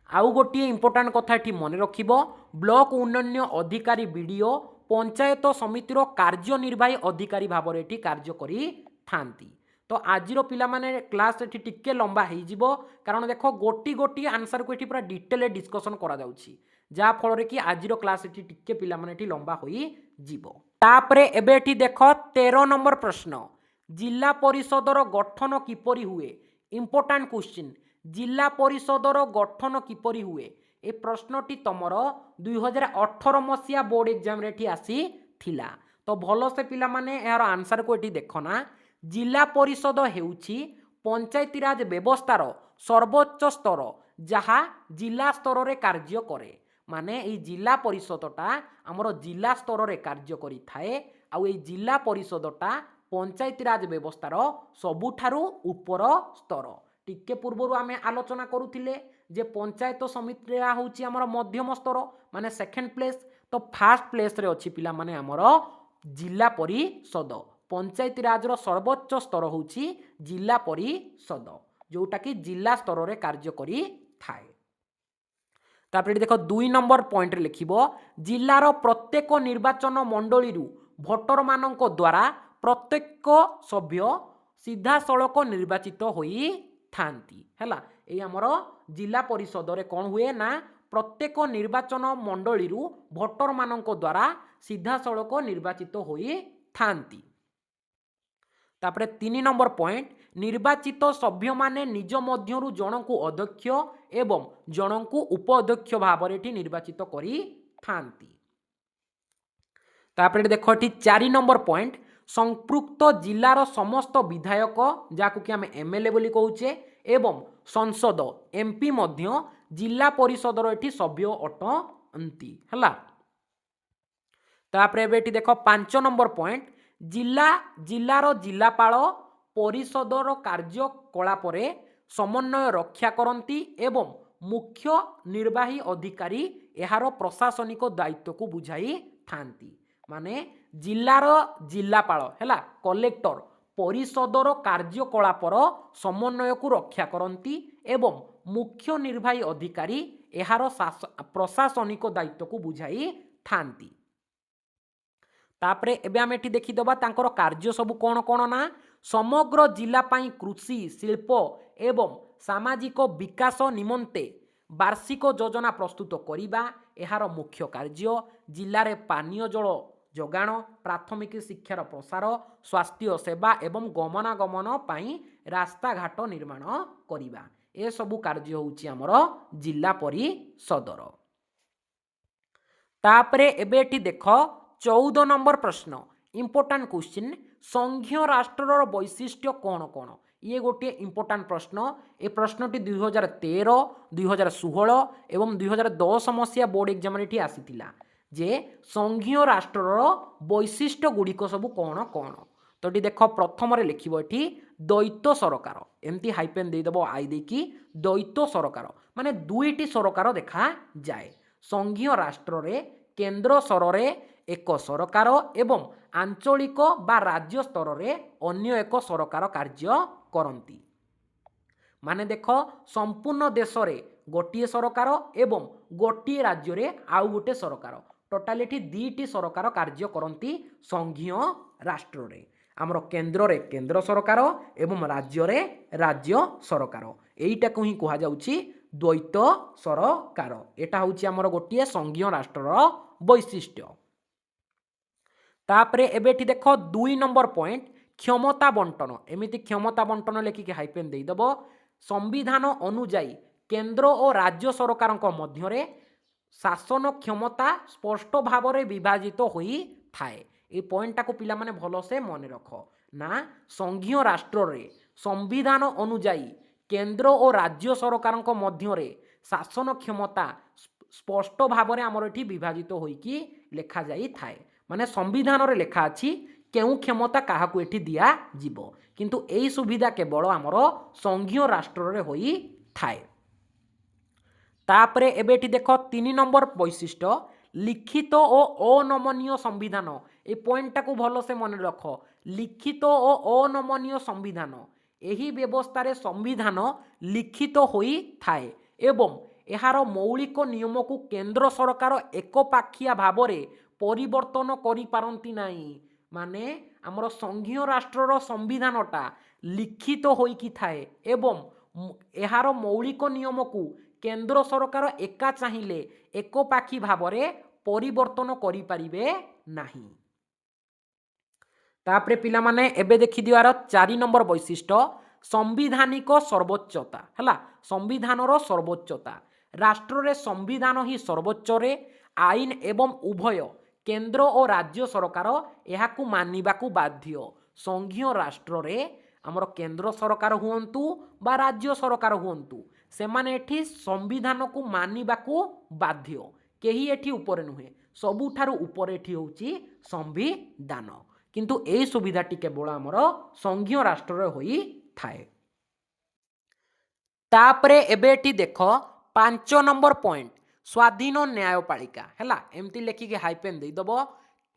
आउ गोटे इंपोर्टेंट कथा एठी मन रखिबो ब्लॉक उन्नयन अधिकारी बीडीओ पंचायत समितिर कार्यनिर्वाही अधिकारी भाव में कार्य करी थांती। तो आजिर पिला माने क्लास एठी टिके लंबा हो जिवो कारण देखो गोटी गोटी आंसर को एठी पूरा डिटेल डिस्कशन करा जाउछि जा फल रे कि आजिर क्लास एठी टिके पिला माने एठी लंबा होई जिवो। तापरे एबे एठी देखो 13 नंबर प्रश्न जिला परिषदर गठन किपरि हुए। इंपोर्टेंट क्वेश्चन जिला परिषदर गठन किपरि हुए। ए प्रश्नटी तमर 2018 मसिया बोर्ड एग्जाम रे एठी आसी थिला। तो भलो से पिला माने यार आंसर को एठी देखना जिला परिषद हेउछि पंचायती राज व्यवस्थार सर्वोच्च स्तर जहा जिला स्तर रे कार्य करे। माने ए जिला परिषदटा हमर जिला स्तर रे कार्य करि थाए। आ ए जिला परिषदटा पंचायती राज व्यवस्थार सबुठारु ऊपर स्तर। टिके पूर्वरु आमे आलोचना करूथिले जे पंचायत समिति हूँ आमर मध्यम स्तर माने सेकेंड प्लेस तो फास्ट प्लेस रे अच्छी पिला माने आमर जिला परिषद पंचायत राजर सर्वोच्च स्तर हूँ जिला परिषद जोटा कि जिला स्तर रे कार्य करी थाए। तापर देख 2 नंबर पॉइंट रे लिखिबो जिलार प्रत्येक निर्वाचन मंडली भोटर मानक द्वारा प्रत्येक सभ्य सीधा सड़क निर्वाचित होई थांती हैला ए हमर जिला परिषद रे कोन हुए ना प्रत्येक निर्वाचन मंडली भोटर मानक द्वारा सीधा सड़क निर्वाचित होई थांती। तापर 3 नंबर पॉइंट निर्वाचित सभ्य माने निज मध्यरु जनकु अध्यक्ष एवं जनकु उपाध्यक्ष भाव में निर्वाचित करी थांती। तापर देखो 4 नंबर पॉइंट संपृक्त जिलार समस्त विधायक जाकु कि आम एमएलए बोली कहूचे एवं संसद एमपी मध्य जिला परिषद एठी सभ्य अटंती हला। तापर एबेठी देखो 5 नंबर पॉइंट जिलार जिलापाल परिषदर कार्यकलाप समन्वय रक्षा करती एवं मुख्य निर्वाही अधिकारी यार प्रशासनिक दायित्व को बुझाई थांती माने जिलार जिलापाल हैला कलेक्टर परिषदर कार्यकलापर समन्वय को रक्षा करती एवं मुख्य निर्वाही अधिकारी यार प्रशासनिक दायित्व को बुझाई थांती। तापरे एबे आम एठी देखिदबा तांकर कार्य सब कोन कोन ना समग्र जिला पाई कृषि शिल्प एवं सामाजिक विकास निमंते वार्षिक योजना प्रस्तुत करिबा एहार मुख्य कार्य जिले में पानीय जल जोगाण प्राथमिक शिक्षार प्रसार स्वास्थ्य सेवा एवं गमनागमन पाई रास्ता घाट निर्माण करिबा ए सबु कार्य होउची हमर जिला परिषदर। तापरे एबे एठी देख 14 नंबर प्रश्न इंपोर्टाट क्वेश्चन संघीय राष्ट्रर वैशिष्ट्य कौन कौन ये गोटे इंपोर्टाट प्रश्न ए प्रश्नटी 2013 2016 एवं 2010 मसीहा बोर्ड एग्जाम रे आसीथिला जे संघीय राष्ट्रर वैशिष्ट्य गुड़िक सब कौन कौन तो देख प्रथम लिखिब एठी द्वैत सरकार एमती हाइपेन देदेव आई देकी द्वैत सरकार माने दुईटी सरकार देखा जाए संघीय राष्ट्र रे केंद्र स्तर रे एक सरकार एवं आंचलिक बा राज्य स्तर रे अन्य एक सरकार कार्य करती माने देख संपूर्ण देश रे गोटे सरकार एवं गोटे राज्य रे आउ गोटे सरकार टोटालिटी दीटी सरकार कार्य करती संघीय राष्ट्र रे आमर केंद्र रे केंद्र सरकार एवं राज्य रे राज्य सरकार एईटा को ही कहा जाउची द्वैत सरकार एटा होउची आमर गोटे संघीय राष्ट्रर वैशिष्ट्य। तापरे एबेठी देख 2 नंबर पॉइंट क्षमता बंटन एमिति क्षमता बंटन लेखिके हाइपेन देदेव संविधान अनुजाई केंद्र और राज्य सरकार मध्य शासन क्षमता स्पष्ट भाव में विभाजित होई थाए ये पॉइंटा को पिला माने भल से मन रख ना संघीय राष्ट्र रे संविधान अनुजाई केंद्र और राज्य सरकार मध्य शासन क्षमता स्पष्ट भाव में आमर एठी विभाजित होइकी लेखा जाई थाए माने संविधान रे लेखा अछि केउ क्षमता काहाकू एठी दिया जीवो किंतु एई सुविधा केवल आमर संघीय राष्ट्र रे होई थाए। तापरे एबे एठी देख 3 नंबर वैशिष्ट्य लिखित और अनमनीय संविधान ए पॉइंटा को भल से मन रख लिखित और अनमनीय संविधान एही व्यवस्था रे संविधान लिखित होई थाए एवं एहार मौलिक नियम को केंद्र सरकार एकपाखिया भाव में परिवर्तन करि पारंती नाही माने आमर संघीय राष्ट्रर संविधानटा लिखित होइकी थाए एवं एहार मौलिक नियम को केंद्र सरकार एका चाहिए एकपाखी भाव में परिवर्तन करि पारिबे नाही। तापरे पिला माने एबे देखि दिवार 4 नंबर वैशिष्ट्य संविधानिक सर्वोच्चता हला संविधानर सर्वोच्चता राष्ट्र रे संविधान ही सर्वोच्च रे आईन एवं उभय केंद्र और राज्य सरकार एहाकू मानिबाकू बाध्य संघीय राष्ट्र रे आमर केंद्र सरकार हुंतु बा राज्य सरकार हुंतु सेमाने एठी संविधान को मानिबाकू बाध्य केही एठी ऊपर नुहे सबुठारु ऊपर एठी होउची संविधान किंतु एई सुविधाटी केवल आमर संघीय राष्ट्र रे होई थाए। तापरे एबे एठी देख पांच नंबर पॉइंट स्वाधीन न्यायपालिका है एमती लेखिके हाइपेन देदब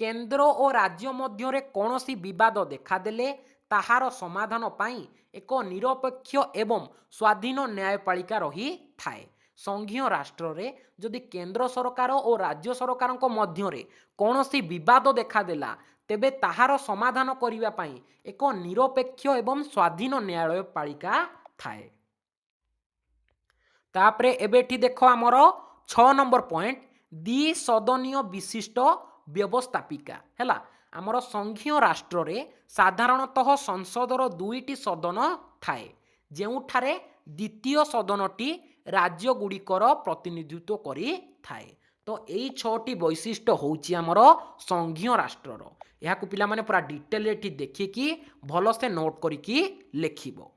केंद्र और राज्य मध्य कौन विवाद देखादेले ताहार समाधान पाई एक निरपेक्ष एवं स्वाधीन न्यायपालिका रही थाए। संघीय राष्ट्र रे जदि केंद्र सरकार और राज्य सरकार मध्य कौन विवाद देखादेला तेबे ताहार समाधान करने पाई एक निरपेक्ष एवं स्वाधीन न्यायपालिका थाए। तापरे एबेठी देखो आमर 6 नंबर पॉइंट द्विसदनीय विशिष्ट व्यवस्थापिका है आमर संघीय राष्ट्र रे साधारणतः संसदर दुईटी सदन थाए जेउठारे द्वितीय सदनटी राज्य गुड़िकर प्रतिनिधित्व करी थाए। तो यही 6टी वैशिष्ट्य होउची आमर संघीय राष्ट्रर यहाँ पिला माने पूरा डिटेल एठी देखिकी भलसे नोट करिकी लेखिबो।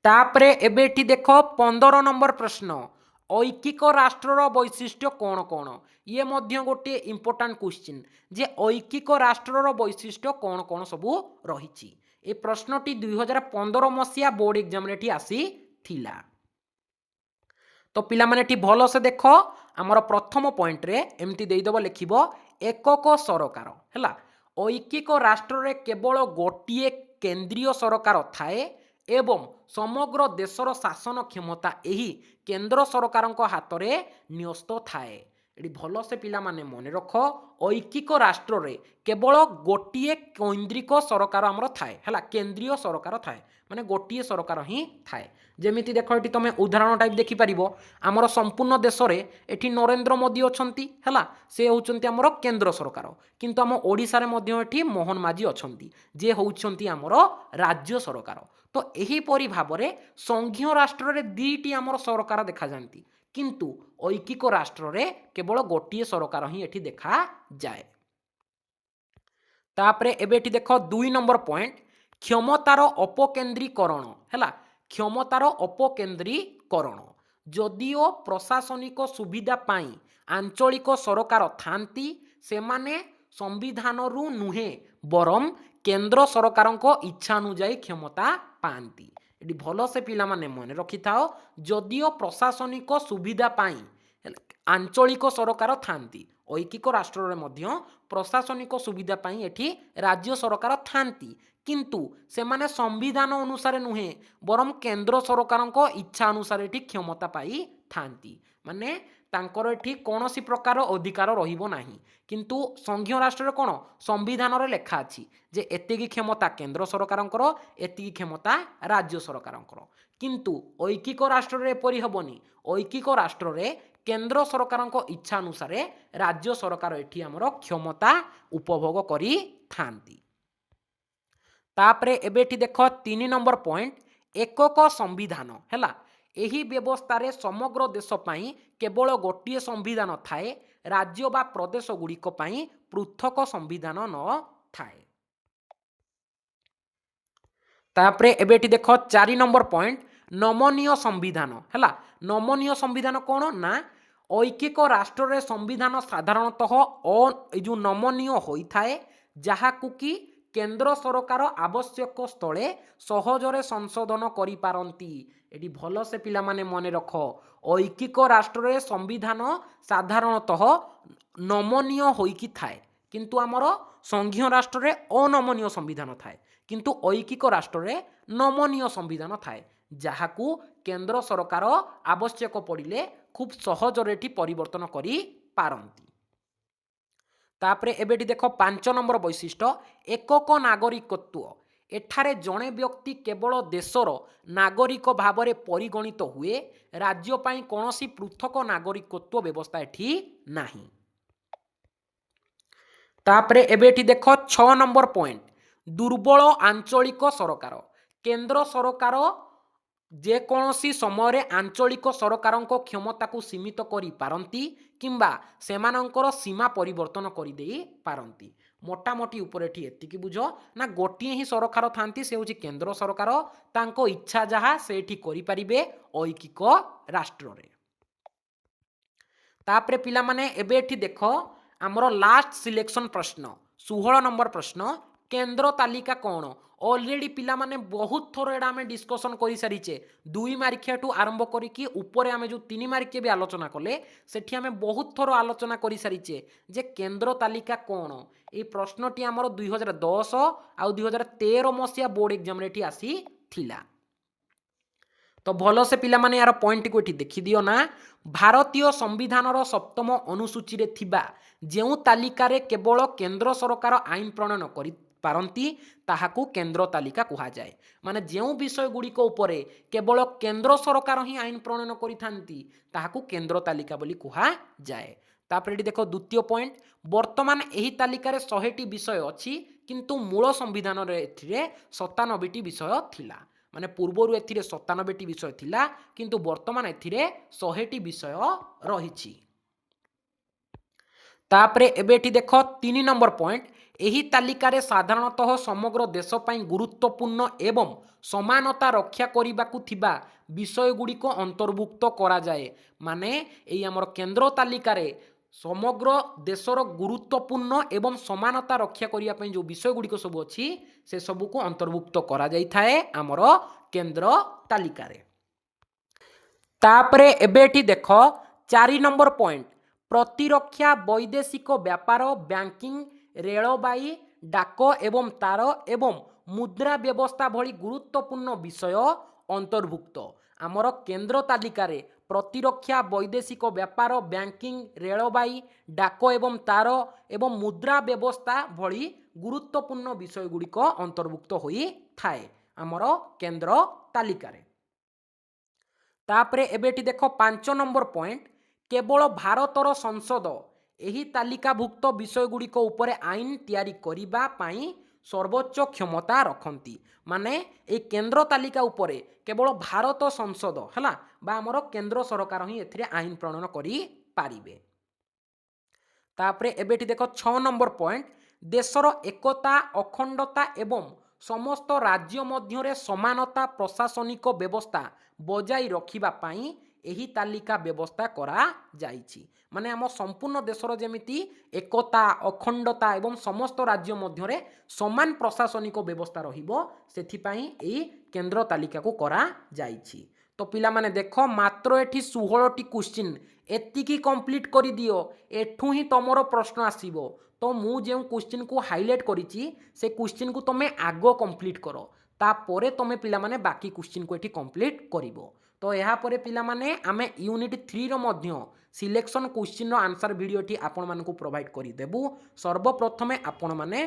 तापरे एबेठी देख 15 नंबर प्रश्न ऐकिक राष्ट्रर वैशिष्ट्य कौन कौन ये मध्य गोटे इंपोर्टाट क्वेश्चन जे ऐकिक राष्ट्रर वैशिष्ट्य कौन कौन सबू रही। ए प्रश्नटी 2015 मसीहा बोर्ड एग्जाम रे आसी थिला। तो पिला माने ठी भलो से देख आमर प्रथम पॉइंट रे एमती देइदब लिखिबो एकक सरकार हैला ऐकिक राष्ट्र रे केवल गोटिए केंद्रीय सरकार थाए एवं समग्र देशर शासन क्षमता यही केंद्र सरकार हाथ में न्यस्त थाए। ये भल से पिला माने मन रख ऐकिक राष्ट्र रे केवल गोटिए केंद्रिक सरकार आमर थाए है केंद्रीय सरकार थाए माने गोटिए सरकार ही थाए। जेमिति देख ये तुम उदाहरण टाइप देखिपार आमर संपूर्ण देश में ये नरेंद्र मोदी अच्छी है से होउछंती आमर केंद्र सरकार किंतु आम ओडिशा रे मध्य एठी मोहन माझी अच्छी जे होउछंती आमर राज्य सरकार। तो एहीपरि भाव में संघीय राष्ट्र रे दुईटी आमर सरकार देखा जाती किंतु ऐकिक राष्ट्र रे केवल गोटिए सरकार ही एठी देखा जाए। तापरे एबेठी देख 2 नंबर पॉइंट क्षमतार अपकेंद्रीकरण है क्षमतार अपकेंद्रीकरण जदिओ प्रशासनिक सुविधा पाई आंचलिक सरकार थांती सेमाने संविधान रु नुहे बरम केंद्र सरकार इच्छा अनुजाई क्षमता पाती। ये भल से पिला माने मन रखि थाओ जदिओ प्रशासनिक सुविधा पाई आंचलिक सरकार थांती ऐकिक राष्ट्र रे मध्य प्रशासनिक सुविधा पाई एठी राज्य सरकार थांती किंतु सेमाने संविधान अनुसार नुहे बरम केंद्र सरकार इच्छा अनुसार एठी क्षमता पाई थांती माने तांकर एठी कौनसी प्रकार अधिकार रहिबो नाही किंतु संघीय राष्ट्र कौन संविधान रे लेखा अछि जे एतिकी क्षमता केंद्र सरकारंकर एतिकी क्षमता राज्य सरकारंकर किंतु ऐकिक राष्ट्र रे एपरि हबनी ऐकिक राष्ट्र रे केंद्र सरकारंक इच्छा अनुसार राज्य सरकार एठी हमर क्षमता उपभोग करी थांती। तापरे एबेठी देख 3 नंबर पॉइंट एकक संविधान है यही व्यवस्था रे समग्र देश पाई केवल गोटिए संविधान थाए राज्य बा प्रदेश गुड़िक पाई पृथक संविधान न थाए। तापरे एबेठी देख 4 नंबर पॉइंट नमनीय संविधान है नमनीय संविधान कौन ना ऐकिक राष्ट्र रे संविधान साधारणतः जो नमनीय होता है जहाकू कि केंद्र सरकार आवश्यक स्थले सहजरे संशोधन करि पारंती। एटी भल से पिला माने मन रख ऐकिक राष्ट्र रे संविधान साधारणतः नमनीय होइकी थाए किंतु आमर संघीय राष्ट्र रे अनमनीय संविधान थाए किंतु ऐकिक राष्ट्र रे नमनीय संविधान थाए जहाकू केंद्र सरकार आवश्यक पड़िले खूब सहजरे परिवर्तन करि पारंती। तापरे एबेटी देख 5 नंबर वैशिष्ट्य एकक नागरिकत्व एठारे जड़े व्यक्ति केवल देशर नागरिक भाव में परिगणित हुए राज्य पाई कौनसी पृथक नागरिकत्व व्यवस्था एठी नाही। तापरे एबेठी देख 6 नंबर पॉइंट दुर्बल आंचलिक सरकार केंद्र सरकार जेकोसी समय आंचलिक सरकार क्षमता को सीमित करि पारंती किंबा सेमानंकर सीमा परिवर्तन करि देई पारंती। मोटामोटी ऊपर एतिकी बुझ ना गोटिए ही सरकार थांती से होची केंद्र सरकार तांको इच्छा जहा सेठी करि परिबे ऐकिक राष्ट्र रे। तापरे पिला माने एबे एठी देखो हमरो लास्ट सिलेक्शन प्रश्न 16 नंबर प्रश्न केन्द्र तालिका कौन ऑलरेडी पिला माने बहुत थोर एडा आम डिस्कसन कर सारीचे 2 मार्किया ठू आरंभ करिकी ऊपर आम जो 3 मार्किया भी आलोचना कले सेठी आम बहुत थोर आलोचना कर सारीचे जे केन्द्र तालिका कौन ये प्रश्नटी आमर 2010 आउ 2013 मसीहा बोर्ड एग्जाम रे आसी थिला। तो भल से पिला माने यार पॉइंट को देखी दियो ना भारतीय संविधान सप्तम अनुसूची रे थिबा जेउ तालिका रे केवल केंद्र सरकार आईन प्रणयन करि पारंती ताहाकू केंद्र तालिका कहा जाए माने जेउ विषय गुड़िक उपरे केवल केंद्र सरकार ही आईन प्रणयन करिथांती ताहाकू केंद्र तालिका बोली कहा जाए। तापर देखो द्वितीय पॉइंट वर्तमान एही तालिका रे 100टी विषय अछि किंतु मूल संविधान रे एथिरे 97टी विषय थिला माने पूर्वरु एथिरे 97टी विषय थिला किंतु वर्तमान एथिरे 100टी विषय रहिछि। तापरे एबेठी देखो 3 नंबर पॉइंट एही तालिका रे साधारणतः समग्र देश पई गुरुत्वपूर्ण एवं समानता रक्षा करिबाकू थिबा विषय गुड़िक अंतर्भुक्त करा जाए माने एई हमर केंद्र तालिका रे समग्र देशर गुरुत्वपूर्ण एवं समानता रक्षा करिया पई जो विषय गुड़िक सब अछि से सब को अंतर्भुक्त करा जाई थाए हमर केंद्र तालिका रे। तापरे एबेठी देखो 4 नंबर पॉइंट प्रतिरक्षा वैदेशिक व्यापार बैंकिंग रेलबाई डाक एवं तार एवं मुद्रा व्यवस्था भली गुरुत्वपूर्ण विषय अंतर्भुक्त आमर केंद्र तालिका रे प्रतिरक्षा वैदेशिक व्यापार बैंकिंग रेलबाई डाक एवं तार एवं मुद्रा व्यवस्था भली गुरुत्वपूर्ण विषय गुड़िक अंतर्भुक्त होई थाए आमर केंद्र तालिका रे। तापरे एबेठी देखो 5 नंबर पॉइंट केवल भारतर संसद एही तालिकाभुक्त विषय गुड़िक उपरे आईन तैयारी करिबा पाई सर्वोच्च क्षमता रखती माने ए केंद्र तालिका उपरे केवल भारत संसद हला बा हमर केंद्र सरकार ही एथिरे आईन प्रणयन करि पारिबे। तापरे एबेठी देखो 6 नंबर पॉइंट देशर एकता अखंडता एवं समस्त राज्य मध्य समानता प्रशासनिक व्यवस्था बजाई रखिबा पाई एही तालिका व्यवस्था करा जाइछि माने आम संपूर्ण देशर जेमिति एकता अखंडता एवं समस्त राज्य मध्य समान प्रशासनिक व्यवस्था रहिबो सेथिपाई एही केंद्र तालिका को करा जाइछि। तो पिला माने देखो मात्र एठी 16टी क्वेश्चन एतिकी कंप्लीट करि दियो एठू ही तमरो प्रश्न आसीबो तो मु जे क्वेश्चन को हाईलाइट करिछि से क्वेश्चन को तमे आगो कंप्लीट करो तापरे तमे पिला माने बाकी क्वेश्चन को एठी कंप्लीट करिवो। तो यहाँ पर पिला माने आमे यूनिट 3 रो मध्य सिलेक्शन क्वेश्चन रो आंसर वीडियो टी आपण मानकु प्रोवाइड करि देबु। सर्वप्रथमे आपण माने